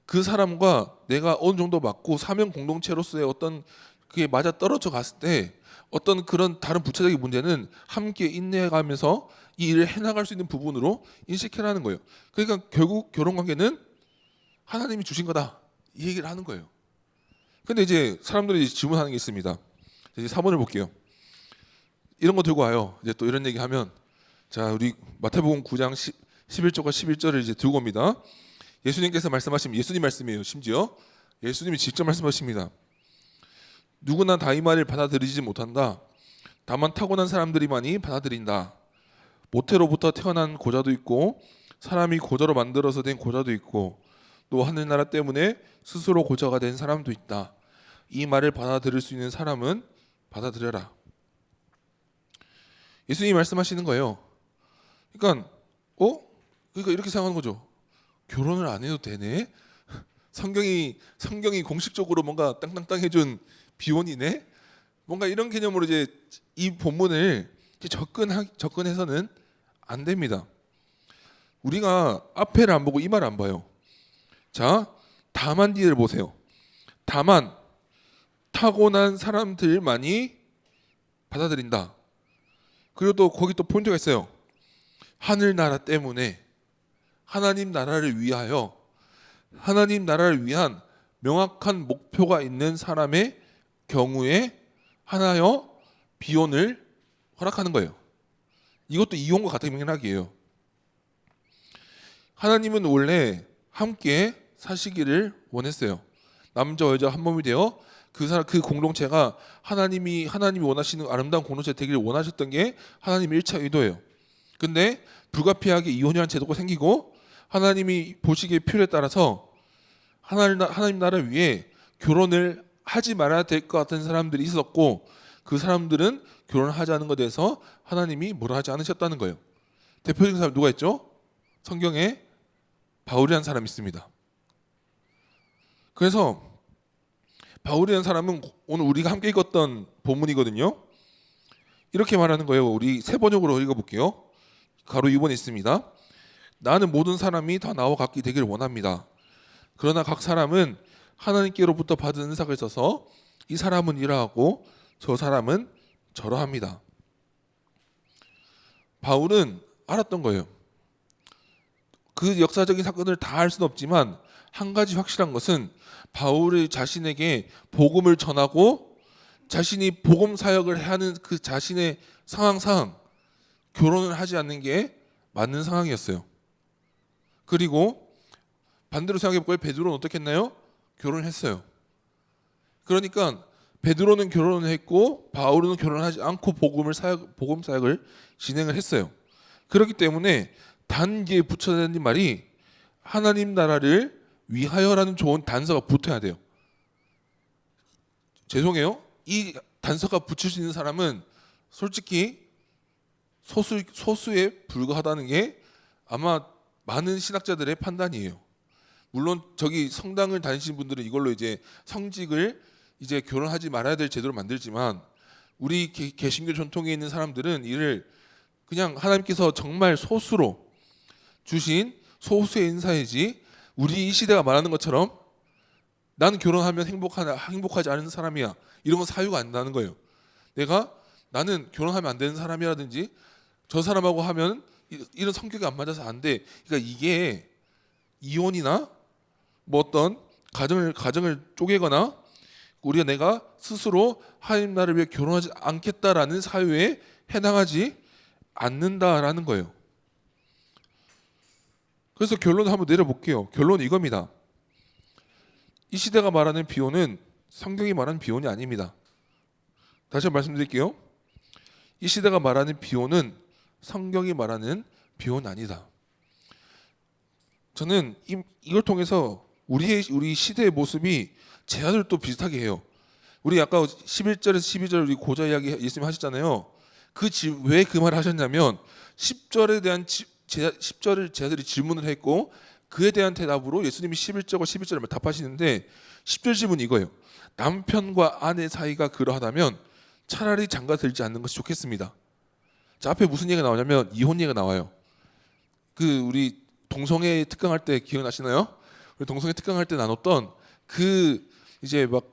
그 사람과 내가 어느 정도 맞고 사명 공동체로서의 어떤 그게 맞아 떨어져 갔을 때 어떤 그런 다른 부차적인 문제는 함께 인내해가면서 이 일을 해나갈 수 있는 부분으로 인식해라는 거예요. 그러니까 결국 결혼 관계는 하나님이 주신 거다 이 얘기를 하는 거예요. 근데 이제 사람들이 질문하는 게 있습니다. 이제 4번을 볼게요. 이런 거 들고 와요. 이제 또 이런 얘기 하면, 자, 우리 마태복음 9장 11절과 11절을 이제 들고 옵니다. 예수님께서 말씀하신, 예수님 말씀이에요. 심지어 예수님이 직접 말씀하십니다. 누구나 다 이 말을 받아들이지 못한다. 다만 타고난 사람들이만이 받아들인다. 모태로부터 태어난 고자도 있고 사람이 고자로 만들어서 된 고자도 있고 또 하늘나라 때문에 스스로 고자가 된 사람도 있다. 이 말을 받아들일 수 있는 사람은 받아들여라. 예수님이 말씀하시는 거예요. 그러니까 이렇게 생각하는 거죠. 결혼을 안 해도 되네. 성경이 공식적으로 뭔가 땅땅땅 해준 비혼이네. 뭔가 이런 개념으로 이제 이 본문을 접근해서는 안 됩니다. 우리가 앞에를 안 보고 이 말을 안 봐요. 자, 다만 뒤를 보세요. 다만 타고난 사람들만이 받아들인다. 그리고 또 거기 또 포인트가 있어요. 하늘나라 때문에, 하나님 나라를 위하여, 하나님 나라를 위한 명확한 목표가 있는 사람의 경우에 하나여 비혼을 허락하는 거예요. 이것도 이혼과 같은 맥락이에요. 하나님은 원래 함께 사시기를 원했어요. 남자 여자 한 몸이 되어 그 공동체가 하나님이 원하시는 아름다운 공동체 되기를 원하셨던 게 하나님의 1차 의도예요. 근데 불가피하게 이혼이라는 제도가 생기고 하나님이 보시기의 필요에 따라서 하나님 나라를 위해 결혼을 하지 말아야 될 것 같은 사람들이 있었고 그 사람들은 결혼하자는 것에 대해서 하나님이 뭐라 하지 않으셨다는 거예요. 대표적인 사람 누가 있죠? 성경에 바울이라는 사람이 있습니다. 그래서 바울이라는 사람은 오늘 우리가 함께 읽었던 본문이거든요. 이렇게 말하는 거예요. 우리 세 번역으로 읽어볼게요. 가로 2번에 있습니다. 나는 모든 사람이 다 나와 같게 되기를 원합니다. 그러나 각 사람은 하나님께로부터 받은 은사가 있어서 이 사람은 이러하고 저 사람은 저러합니다. 바울은 알았던 거예요. 그 역사적인 사건을 다 알 수는 없지만 한 가지 확실한 것은 바울이 자신에게 복음을 전하고 자신이 복음 사역을 하는 그 자신의 상황상 결혼을 하지 않는 게 맞는 상황이었어요. 그리고 반대로 생각해 볼까요? 베드로는 어떻게 했나요? 결혼을 했어요. 그러니까 베드로는 결혼을 했고 바울은 결혼하지 않고 복음 사역을 진행을 했어요. 그렇기 때문에 단기에 붙여야 되는 말이 하나님 나라를 위하여라는 좋은 단서가 붙어야 돼요. 죄송해요. 이 단서가 붙일 수 있는 사람은 솔직히 소수에 불과하다는 게 아마 많은 신학자들의 판단이에요. 물론 저기 성당을 다니시는 분들은 이걸로 이제 성직을 이제 결혼하지 말아야 될 제도로 만들지만 우리 개신교 전통에 있는 사람들은 이를 그냥 하나님께서 정말 소수로 주신 소수의 인사이지 우리 이 시대가 말하는 것처럼 나는 결혼하면 행복하지 않은 사람이야 이런 건 사유가 안 나는 거예요. 나는 결혼하면 안 되는 사람이라든지 저 사람하고 하면 이런 성격이 안 맞아서 안 돼. 그러니까 이게 이혼이나 뭐 어떤 가정을 쪼개거나 내가 스스로 하나님 나라를 위해 결혼하지 않겠다라는 사유에 해당하지 않는다라는 거예요. 그래서 결론을 한번 내려볼게요. 결론은 이겁니다. 이 시대가 말하는 비혼은 성경이 말하는 비혼이 아닙니다. 다시 한번 말씀드릴게요. 이 시대가 말하는 비혼은 성경이 말하는 비혼이 아니다. 저는 이걸 통해서 우리 시대의 모습이 제 아들도 비슷하게 해요. 우리 아까 11절에서 12절 우리 고자 이야기 예수님 하셨잖아요. 왜 그 말을 하셨냐면 10절을 제 아들이 질문을 했고 그에 대한 대답으로 예수님이 11절과 12절을 답하시는데 10절 질문이 이거예요. 남편과 아내 사이가 그러하다면 차라리 장가 들지 않는 것이 좋겠습니다. 자, 앞에 무슨 얘기가 나오냐면 이혼 얘기가 나와요. 우리 동성애 특강할 때 기억나시나요? 우리 동성애 특강할 때 나눴던 이제 막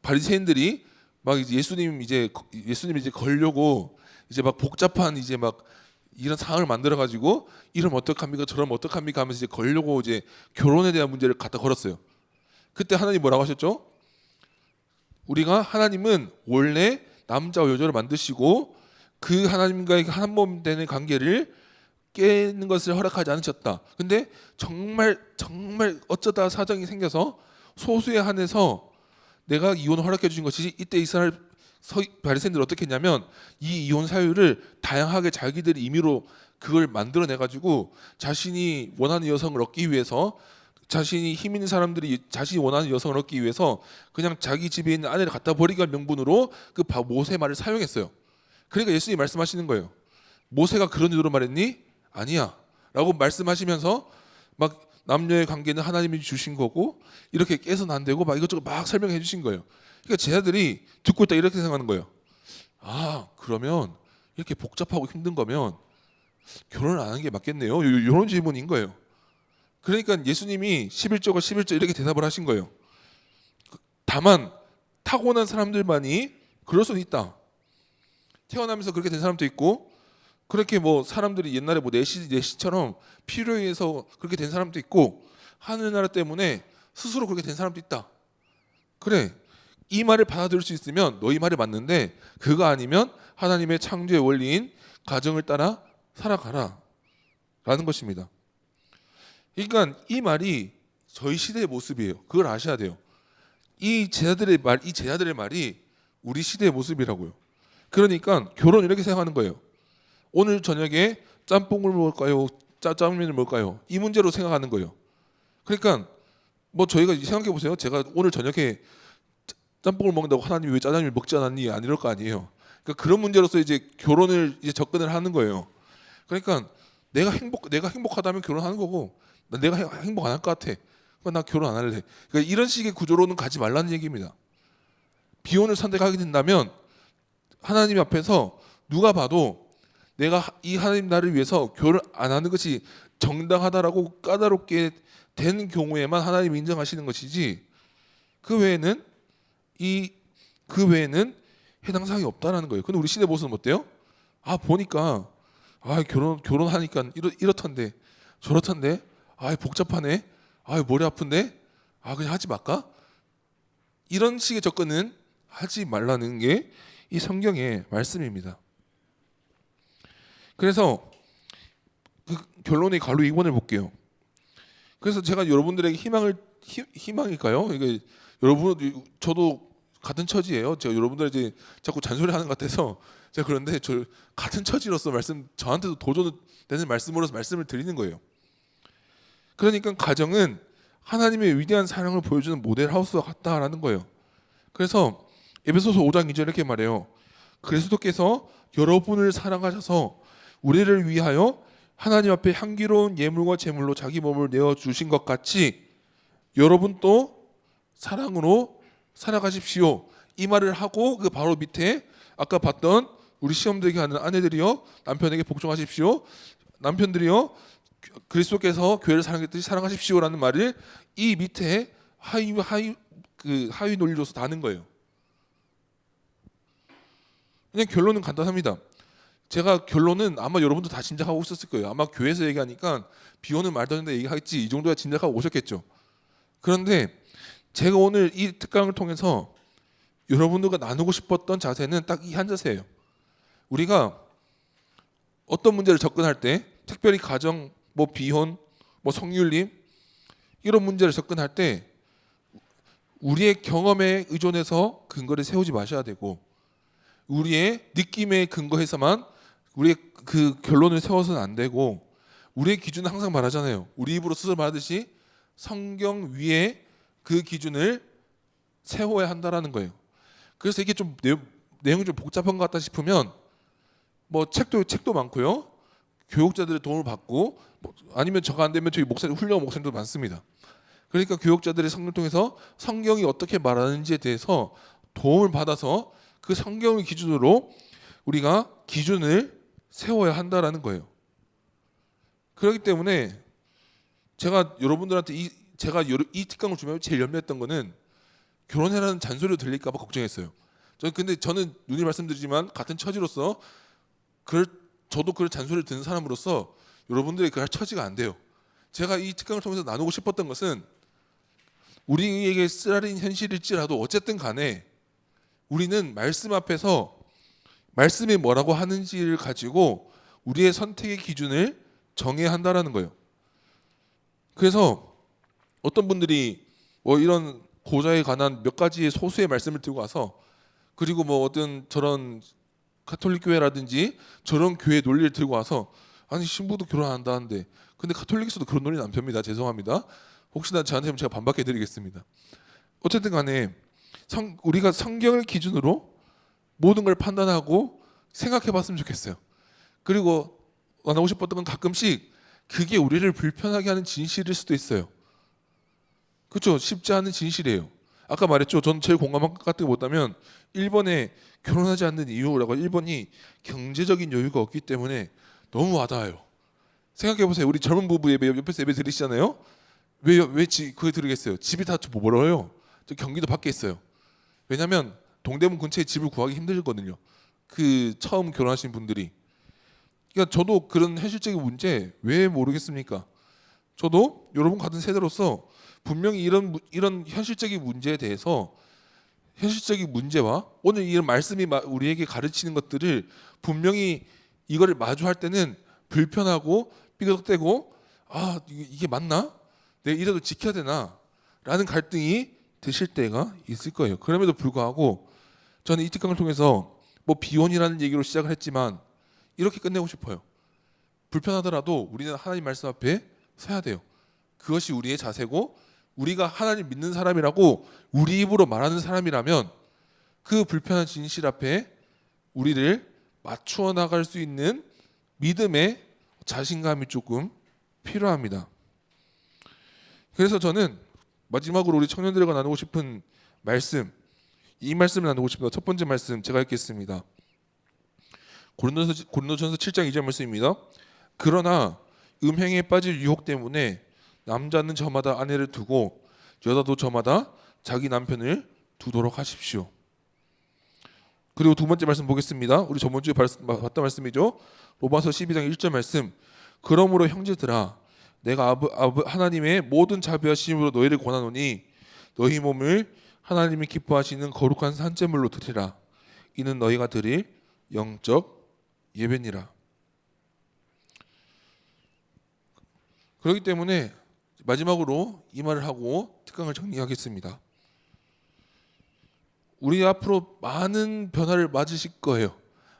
바리새인들이 막 이제 예수님 이제 걸려고 이제 막 복잡한 이제 막 이런 상황을 만들어 가지고 이러면 어떡합니까? 저러면 어떡합니까? 하면서 이제 걸려고 이제 결혼에 대한 문제를 갖다 걸었어요. 그때 하나님 뭐라고 하셨죠? 하나님은 원래 남자와 여자를 만드시고 그 하나님과의 한 몸 되는 관계를 깨는 것을 허락하지 않으셨다. 근데 정말 어쩌다 사정이 생겨서 소수에 한해서 내가 이혼을 허락해 주신 것이지 이때 이스라엘 바리새인들은 어떻게 했냐면 이 이혼 사유를 다양하게 자기들이 임의로 그걸 만들어내 가지고 자신이 원하는 여성을 얻기 위해서 자신이 힘 있는 사람들이 자신이 원하는 여성을 얻기 위해서 그냥 자기 집에 있는 아내를 갖다 버리기 명분으로 그 모세 말을 사용했어요. 그러니까 예수님이 말씀하시는 거예요. 모세가 그런 의도로 말했니? 아니야 라고 말씀하시면서 막 남녀의 관계는 하나님이 주신 거고 이렇게 깨서는 안 되고 막 이것저것 막 설명해 주신 거예요. 그러니까 제 아들이 듣고 있다 이렇게 생각하는 거예요. 그러면 이렇게 복잡하고 힘든 거면 결혼을 안 하는 게 맞겠네요. 이런 질문인 거예요. 그러니까 예수님이 11절과 11절 이렇게 대답을 하신 거예요. 다만 타고난 사람들만이 그럴 수는 있다. 태어나면서 그렇게 된 사람도 있고 그렇게 뭐 사람들이 옛날에 뭐 내시처럼 필요에 의해서 그렇게 된 사람도 있고 하늘나라 때문에 스스로 그렇게 된 사람도 있다. 그래, 이 말을 받아들일 수 있으면 너희 말이 맞는데 그거 아니면 하나님의 창조의 원리인 가정을 따라 살아가라 라는 것입니다. 그러니까 이 말이 저희 시대의 모습이에요. 그걸 아셔야 돼요. 이 제자들의 말이 우리 시대의 모습이라고요. 그러니까 결혼 이렇게 생각하는 거예요. 오늘 저녁에 짬뽕을 먹을까요? 짜장면을 먹을까요? 이 문제로 생각하는 거예요. 그러니까 뭐 저희가 생각해 보세요. 제가 오늘 저녁에 짬뽕을 먹는다고 하나님이 왜 짜장면을 먹지 않았니? 안 이럴 거 아니에요. 그러니까 그런 문제로서 이제 결혼을 이제 접근을 하는 거예요. 그러니까 내가 행복하다면 결혼하는 거고, 내가 행복 안 할 것 같아. 그러니까 나 결혼 안 할래. 그러니까 이런 식의 구조로는 가지 말라는 얘기입니다. 비혼을 선택하게 된다면 하나님 앞에서 누가 봐도 내가 이 하나님 나를 위해서 결혼 안 하는 것이 정당하다라고 까다롭게 된 경우에만 하나님이 인정하시는 것이지, 그 외에는 해당 사항이 없다라는 거예요. 근데 우리 시대 모습은 어때요? 보니까 결혼하니까 이렇던데 저렇던데, 복잡하네, 머리 아픈데, 그냥 하지 말까? 이런 식의 접근은 하지 말라는 게 이 성경의 말씀입니다. 그래서 그 결론의 가로 2번을 볼게요. 그래서 제가 여러분들에게 희망일까요? 이게 저도 같은 처지예요. 제가 여러분들에게 자꾸 잔소리하는 것 같아서 제가 그런데 저 같은 처지로서 저한테도 도전되는 말씀으로서 말씀을 드리는 거예요. 그러니까 가정은 하나님의 위대한 사랑을 보여주는 모델 하우스와 같다라는 거예요. 그래서 에베소서 5장 2절 이렇게 말해요. 그리스도께서 여러분을 사랑하셔서 우리를 위하여 하나님 앞에 향기로운 예물과 제물로 자기 몸을 내어 주신 것 같이 여러분도 사랑으로 살아가십시오. 이 말을 하고 그 바로 밑에 아까 봤던 우리 시험되게 하는 아내들이여 남편에게 복종하십시오. 남편들이여 그리스도께서 교회를 사랑했듯이 사랑하십시오라는 말을 이 밑에 하위 논리로서 다는 거예요. 그냥 결론은 간단합니다. 제가 결론은 아마 여러분도 다 짐작하고 있었을 거예요. 아마 교회에서 얘기하니까 비오는 말도 안 되는데 얘기하겠지, 이 정도야 짐작하고 오셨겠죠. 그런데 제가 오늘 이 특강을 통해서 여러분들과 나누고 싶었던 자세는 딱 이 한 자세예요. 우리가 어떤 문제를 접근할 때, 특별히 가정, 비혼, 성윤림 이런 문제를 접근할 때 우리의 경험에 의존해서 근거를 세우지 마셔야 되고, 우리의 느낌에 근거해서만 우리의 그 결론을 세워서는 안 되고, 우리의 기준은 항상 말하잖아요. 우리 입으로 스스로 말하듯이 성경 위에 그 기준을 세워야 한다라는 거예요. 그래서 이게 좀 내용이 좀 복잡한 것 같다 싶으면 책도 많고요. 교육자들의 도움을 받고, 아니면 저가 안 되면 저희 훌륭한 목사님도 많습니다. 그러니까 교육자들의 성경을 통해서 성경이 어떻게 말하는지에 대해서 도움을 받아서 그 성경을 기준으로 우리가 기준을 세워야 한다라는 거예요. 그렇기 때문에 제가 여러분들한테 제가 이 특강을 주면 제일 염려했던 거는 결혼해라는 잔소리로 들릴까 봐 걱정했어요. 근데 저는 누누이 말씀드리지만 같은 처지로서 저도 그 잔소리를 듣는 사람으로서 여러분들의 그 처지가 안 돼요. 제가 이 특강을 통해서 나누고 싶었던 것은 우리에게 쓰라린 현실일지라도 어쨌든 간에 우리는 말씀 앞에서 말씀이 뭐라고 하는지를 가지고 우리의 선택의 기준을 정해야 한다라는 거예요. 그래서 어떤 분들이 이런 고자에 관한 몇 가지의 소수의 말씀을 들고 와서, 그리고 어떤 저런 가톨릭 교회라든지 저런 교회 논리를 들고 와서, 아니 신부도 결혼한다는데, 근데 가톨릭에서도 그런 논리는 안 펴니다. 죄송합니다. 혹시나 저한테 제가 반박해 드리겠습니다. 어쨌든 간에 우리가 성경을 기준으로 모든 걸 판단하고 생각해 봤으면 좋겠어요. 그리고 나누고 싶었던 건 가끔씩 그게 우리를 불편하게 하는 진실일 수도 있어요. 그렇죠? 쉽지 않은 진실이에요. 아까 말했죠. 전 제일 공감한 것 같은 게 뭐냐면, 일본에 결혼하지 않는 이유라고, 일본이 경제적인 여유가 없기 때문에 너무 와닿아요. 생각해 보세요. 우리 젊은 부부 옆에서 예배 드리시잖아요. 왜 그거 들으겠어요? 집이 다 멀어요. 저 경기도 밖에 있어요. 왜냐하면 동대문 근처에 집을 구하기 힘들거든요. 그 처음 결혼하신 분들이. 그러니까 저도 그런 현실적인 문제 왜 모르겠습니까? 저도 여러분 같은 세대로서 분명히 이런 현실적인 문제에 대해서, 현실적인 문제와 오늘 이런 말씀이 우리에게 가르치는 것들을 분명히 이거를 마주할 때는 불편하고 삐걱대고, 이게 맞나? 내가 이래도 지켜야 되나? 라는 갈등이 드실 때가 있을 거예요. 그럼에도 불구하고 저는 이 특강을 통해서 비혼이라는 얘기로 시작을 했지만 이렇게 끝내고 싶어요. 불편하더라도 우리는 하나님 말씀 앞에 서야 돼요. 그것이 우리의 자세고, 우리가 하나님 믿는 사람이라고 우리 입으로 말하는 사람이라면 그 불편한 진실 앞에 우리를 맞추어 나갈 수 있는 믿음의 자신감이 조금 필요합니다. 그래서 저는 마지막으로 우리 청년들과 나누고 싶은 말씀, 이 말씀을 나누고 싶습니다. 첫 번째 말씀 제가 읽겠습니다. 고린도전서 7장 2절 말씀입니다. 그러나 음행에 빠질 유혹 때문에 남자는 저마다 아내를 두고 여자도 저마다 자기 남편을 두도록 하십시오. 그리고 두 번째 말씀 보겠습니다. 우리 저번 주에 봤던 말씀이죠. 로마서 12장 1절 말씀. 그러므로 형제들아 내가 하나님의 모든 자비하심으로 너희를 권하노니 너희 몸을 하나님이 기뻐하시는 거룩한 산제물로 드리라. 이는 너희가 드릴 영적 예배니라. 그렇기 때문에 마지막으로 이 말을 하고 특강을 정리하겠습니다. 우리 앞으로 많은 변화를 맞으실 거예요.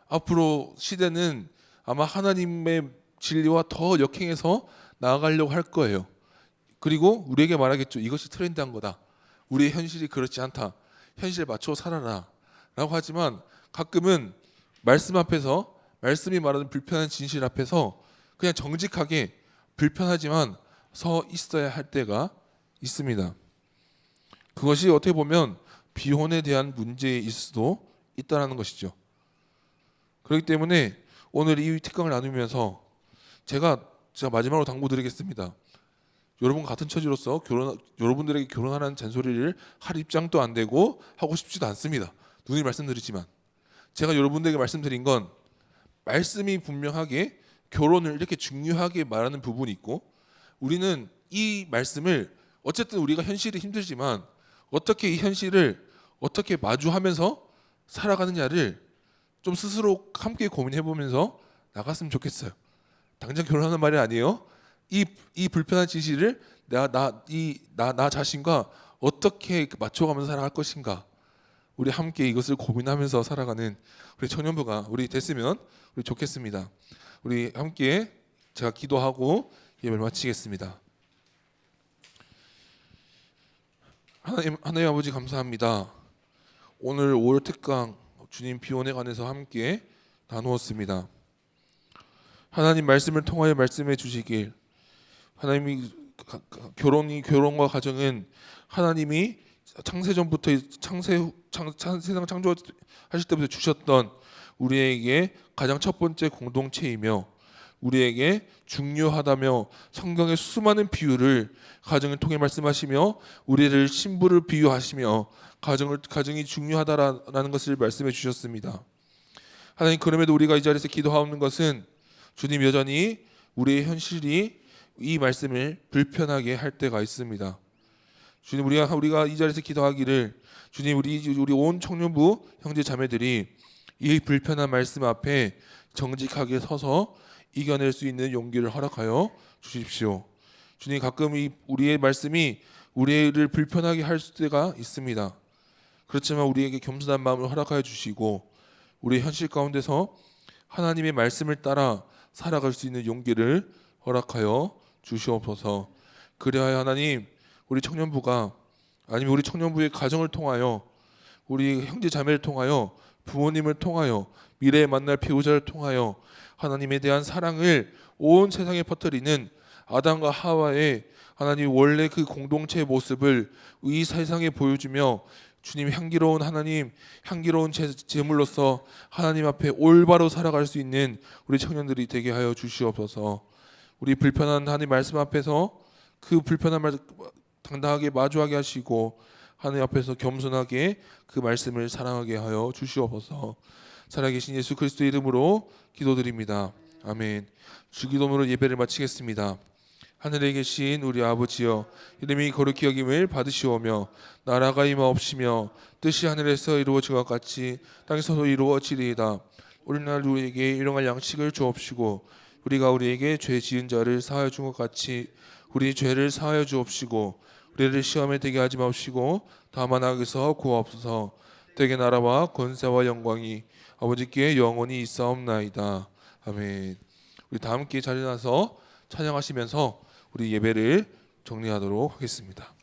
앞으로 시대는 아마 하나님의 진리와 더 역행해서 나아가려고 할 거예요. 그리고 우리에게 말하겠죠. 이것이 트렌드한 거다. 우리의 현실이 그렇지 않다. 현실에 맞춰 살아라. 라고 하지만 가끔은 말씀 앞에서 말씀이 말하는 불편한 진실 앞에서 그냥 정직하게 불편하지만 서 있어야 할 때가 있습니다. 그것이 어떻게 보면 비혼에 대한 문제일 수도 있다는 것이죠. 그렇기 때문에 오늘 이 특강을 나누면서 제가 마지막으로 당부드리겠습니다. 여러분 같은 처지로서 여러분들에게 결혼하라는 잔소리를 할 입장도 안 되고 하고 싶지도 않습니다. 누누이 말씀드리지만 제가 여러분들에게 말씀드린 건 말씀이 분명하게 결혼을 이렇게 중요하게 말하는 부분이 있고 우리는 이 말씀을 어쨌든 우리가 현실이 힘들지만 어떻게 이 현실을 어떻게 마주하면서 살아가느냐를 좀 스스로 함께 고민해보면서 나갔으면 좋겠어요. 당장 결혼하는 말이 아니에요. 이 불편한 진실을 나 자신과 어떻게 맞춰가면서 살아갈 것인가. 우리 함께 이것을 고민하면서 살아가는 우리 청년부가 우리 됐으면 우리 좋겠습니다. 우리 함께 제가 기도하고 예배를 마치겠습니다. 하나님 아버지 감사합니다. 오늘 5월 특강 주님 비원에 관해서 함께 나누었습니다. 하나님 말씀을 통하여 말씀해 주시길 하나님이 결혼과 가정은 하나님이 창세전부터 세상 창조하실 때부터 주셨던 우리에게 가장 첫 번째 공동체이며 우리에게 중요하다며 성경의 수많은 비유를 가정을 통해 말씀하시며 우리를 신부를 비유하시며 가정이 중요하다라는 것을 말씀해 주셨습니다. 하나님 그럼에도 우리가 이 자리에서 기도하는 것은 주님 여전히 우리의 현실이 이 말씀을 불편하게 할 때가 있습니다. 주님 우리가 이 자리에서 기도하기를 주님 우리 온 청년부 형제 자매들이 이 불편한 말씀 앞에 정직하게 서서 이겨낼 수 있는 용기를 허락하여 주십시오. 주님 가끔 우리의 말씀이 우리를 불편하게 할 때가 있습니다. 그렇지만 우리에게 겸손한 마음을 허락하여 주시고 우리의 현실 가운데서 하나님의 말씀을 따라 살아갈 수 있는 용기를 허락하여 주시옵소서. 그리하여 하나님 우리 청년부가 아니면 우리 청년부의 가정을 통하여 우리 형제 자매를 통하여 부모님을 통하여 미래에 만날 배우자를 통하여 하나님에 대한 사랑을 온 세상에 퍼뜨리는 아담과 하와의 하나님 원래 그 공동체의 모습을 이 세상에 보여주며 주님 향기로운 하나님 향기로운 제물로서 하나님 앞에 올바로 살아갈 수 있는 우리 청년들이 되게 하여 주시옵소서. 우리 불편한 하나님 말씀 앞에서 그 불편한 말 당당하게 마주하게 하시고 하나님 앞에서 겸손하게 그 말씀을 사랑하게 하여 주시옵소서. 살아계신 예수 그리스도 이름으로 기도드립니다. 아멘. 주기도문으로 예배를 마치겠습니다. 하늘에 계신 우리 아버지여 이름이 거룩히 여김을 받으시오며 나라가 임하옵시며 뜻이 하늘에서 이루어진 것 같이 땅에서도 이루어지리이다. 오늘날 우리에게 일용할 양식을 주옵시고 우리가 우리에게 죄 지은 자를 사하여 준 것 같이 우리 죄를 사하여 주옵시고 우리를 시험에 들게 하지 마옵시고 다만 악에서 구하옵소서. 대개 나라와 권세와 영광이 아버지께 영원히 있사옵나이다. 아멘. 우리 다 함께 자리에 나서 찬양하시면서 우리 예배를 정리하도록 하겠습니다.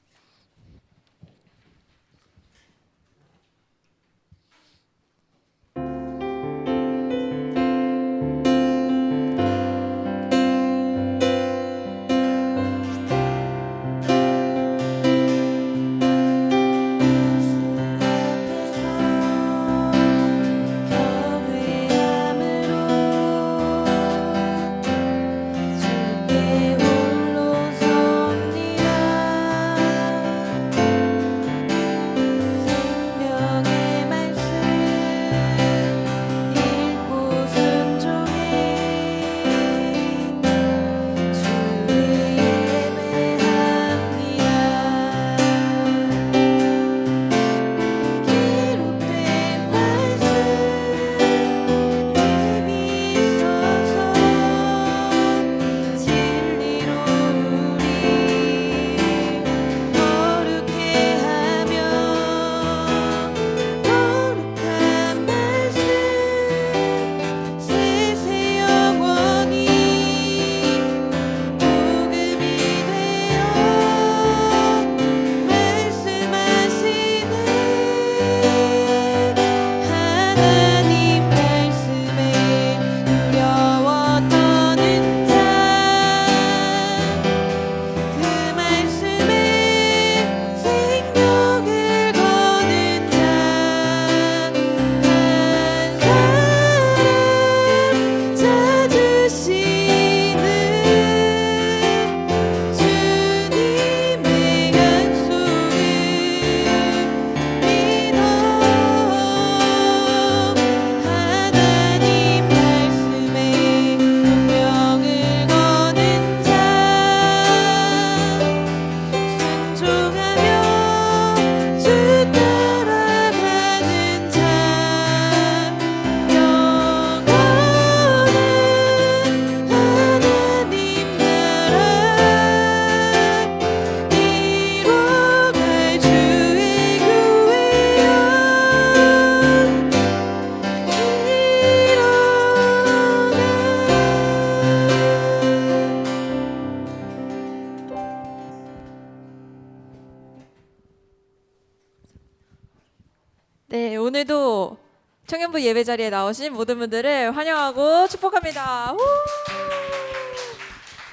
네, 오늘도 청년부 예배 자리에 나오신 모든 분들을 환영하고 축복합니다. 우!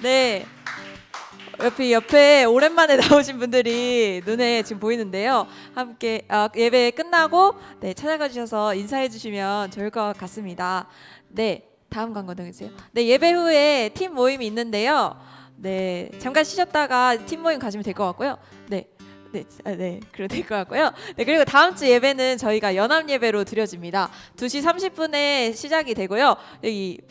네, 옆에 오랜만에 나오신 분들이 눈에 지금 보이는데요. 함께 예배 끝나고 네, 찾아가 주셔서 인사해 주시면 좋을 것 같습니다. 네, 다음 광고 등주세요. 네, 예배 후에 팀 모임이 있는데요. 네, 잠깐 쉬셨다가 팀 모임 가시면 될 것 같고요. 네. 네, 그래도 될 것 같고요. 네, 그리고 다음 주 예배는 저희가 연합 예배로 드려집니다. 2시 30분에 시작이 되고요. 여기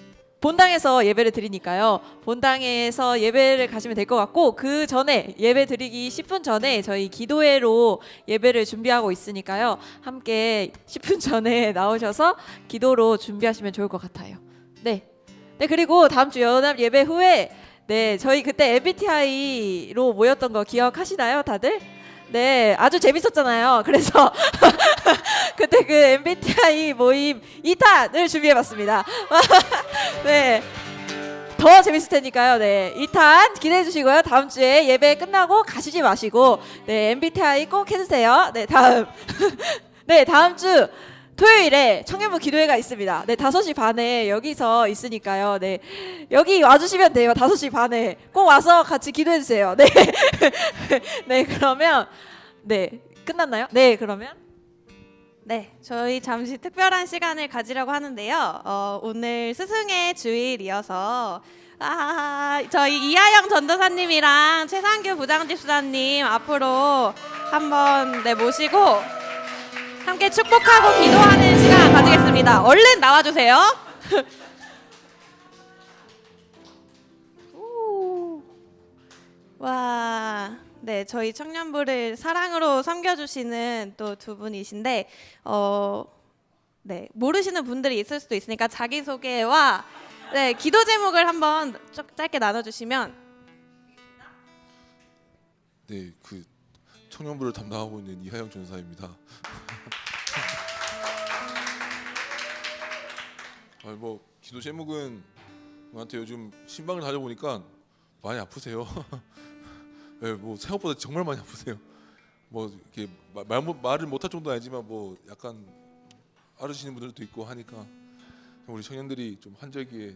본당에서 예배를 드리니까요. 본당에서 예배를 가시면 될 것 같고 그 전에 예배 드리기 10분 전에 저희 기도회로 예배를 준비하고 있으니까요. 함께 10분 전에 나오셔서 기도로 준비하시면 좋을 것 같아요. 네, 그리고 다음 주 연합 예배 후에 네, 저희 그때 MBTI로 모였던 거 기억하시나요, 다들? 네, 아주 재밌었잖아요. 그래서 그때 그 MBTI 모임 2탄을 준비해봤습니다. 네, 더 재밌을 테니까요. 네, 2탄 기대해 주시고요. 다음 주에 예배 끝나고 가시지 마시고 네, MBTI 꼭 해주세요. 네, 다음 네, 다음 주 토요일에 청년부 기도회가 있습니다. 네, 5시 반에 여기서 있으니까요. 네, 여기 와주시면 돼요. 5시 반에 꼭 와서 같이 기도해 주세요. 네, 네, 그러면 네, 끝났나요? 네, 그러면 네, 저희 잠시 특별한 시간을 가지려고 하는데요. 오늘 스승의 주일이어서 저희 이하영 전도사님이랑 최상규 부장집사님 앞으로 한번 모시고 함께 축복하고 기도하는 시간 가지겠습니다. 얼른 나와주세요. 와, 네, 저희 청년부를 사랑으로 섬겨주시는 또 두 분이신데, 네, 모르시는 분들이 있을 수도 있으니까 자기 소개와 네, 기도 제목을 한번 짧게 나눠주시면. 네, 그 청년부를 담당하고 있는 이하영 전사입니다. 뭐 기도 제목은 저한테 요즘 신방을 다녀보니까 많이 아프세요. 네, 뭐 생각보다 정말 많이 아프세요. 뭐 이렇게 말을 못할 정도는 아니지만 뭐 약간 앓으시는 분들도 있고 하니까 우리 청년들이 좀 한절기에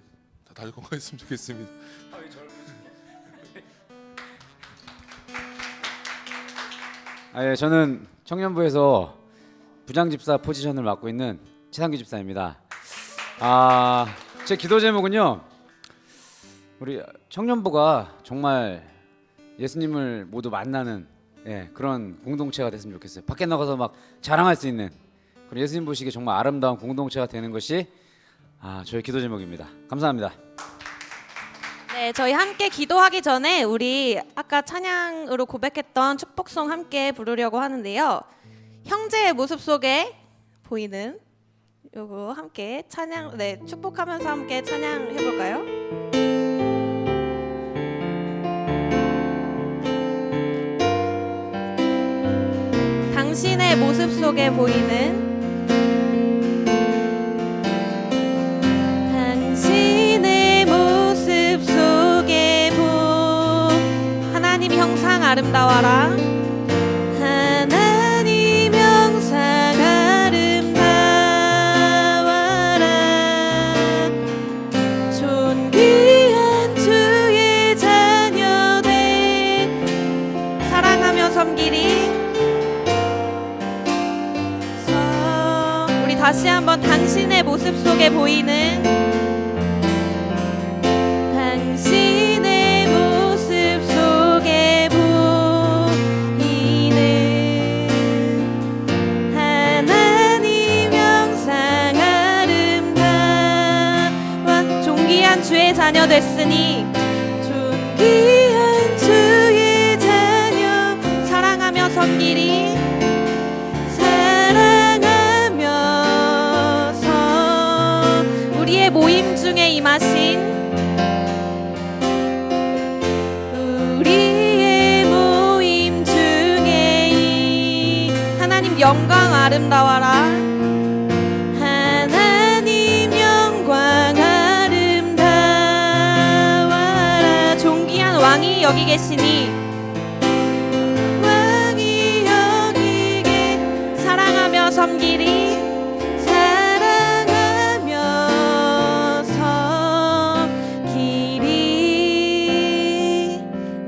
다들 건강했으면 좋겠습니다. 예, 저는 청년부에서 부장집사 포지션을 맡고 있는 최상규 집사입니다. 제 기도 제목은요. 우리 청년부가 정말 예수님을 모두 만나는 그런 공동체가 됐으면 좋겠어요. 밖에 나가서 막 자랑할 수 있는 그런 예수님 보시기에 정말 아름다운 공동체가 되는 것이 저의 기도 제목입니다. 감사합니다. 네, 저희 함께 기도하기 전에 우리 아까 찬양으로 고백했던 축복송 함께 부르려고 하는데요. 형제의 모습 속에 보이는 요거 함께 찬양, 네, 축복하면서 함께 찬양 해볼까요? 당신의 모습 속에 보이는 형상 아름다워라. 하나님 형상 아름다워라. 존귀한 주의 자녀들 사랑하며 섬기리. 우리 다시 한번 당신의 모습 속에 보이는 주의 자녀 됐으니 존귀한 주의 자녀 사랑하며 섬기리. 사랑하면서 우리의 모임 중에 임하신 우리의 모임 중에 하나님 영광 아름다워라. 왕이 여기 계시니 왕이 여기 사랑하며 섬기리 사랑하며 섬기리.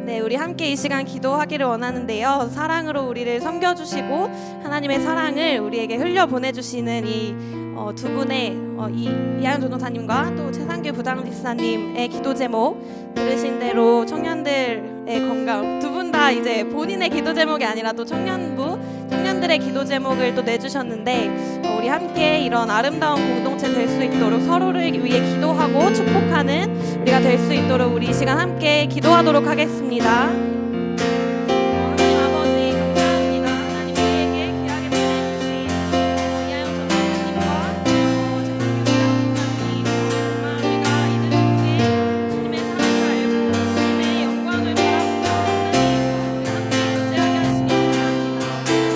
네, 우리 함께 이 시간 기도하기를 원하는데요. 사랑으로 우리를 섬겨주시고 하나님의 사랑을 우리에게 흘려 보내주시는 이 두 분의 이하연 전도사님과 또 최상규 부장집사님의 기도 제목 들으신 대로 청년들의 건강, 두 분 다 이제 본인의 기도 제목이 아니라 또 청년들의 기도 제목을 또 내주셨는데, 우리 함께 이런 아름다운 공동체 될 수 있도록 서로를 위해 기도하고 축복하는 우리가 될 수 있도록 우리 이 시간 함께 기도하도록 하겠습니다. 하나님 아버지 감사합니다. 하나님 우리에게 귀하게 보내주신 이하연 전도사님과 최상규 부장집사님, 정말 우리가 이들 중에 주님의 사랑을 알고 주님의 영광을 바라보며 하나님 함께 교제하게 하시기 바랍니다. 하나님 우리에게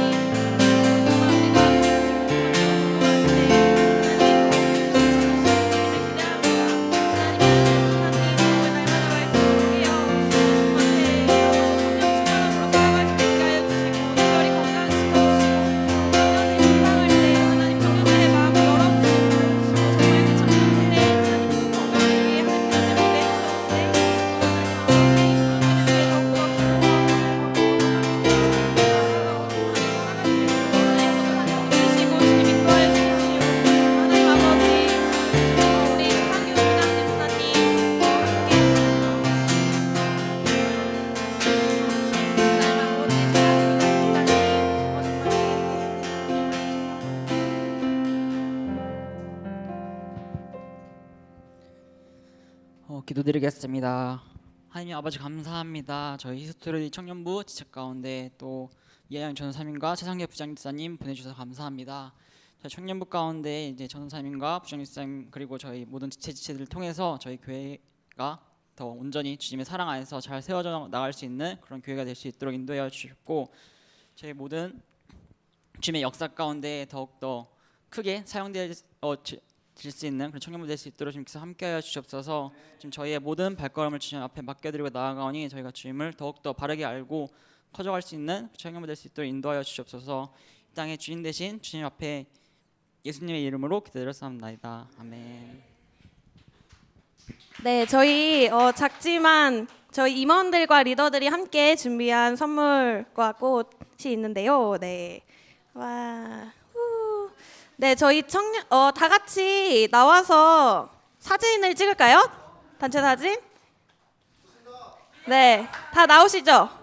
그 중에 기도드리겠습니다. 하나님 아버지 감사합니다. 저희 히스토리 청년부 지책 가운데 또 이하연 전도사님과 최상규 부장집사님 보내주셔서 감사합니다. 저희 청년부 가운데 이제 전도사님과 부장집사님 그리고 저희 모든 지체들을 통해서 저희 교회가 더 온전히 주님의 사랑 안에서 잘 세워져 나갈 수 있는 그런 교회가 될 수 있도록 인도하여 주셨고, 저희 모든 주님의 역사 가운데 더욱더 크게 사용될 수 있는 그런 청년부 될 수 있도록 주님께서 함께하여 주시옵소서. 지금 저희의 모든 발걸음을 주님 앞에 맡겨드리고 나아가오니 저희가 주님을 더욱더 바르게 알고 커져갈 수 있는 청년부 될 수 있도록 인도하여 주시옵소서. 이 땅의 주인 되신 주님 앞에 예수님의 이름으로 기도드렸사옵나이다. 아멘. 네, 저희 작지만 저희 임원들과 리더들이 함께 준비한 선물과 꽃이 있는데요. 네, 와, 네, 저희 다 같이 나와서 사진을 찍을까요? 단체 사진? 네, 다 나오시죠?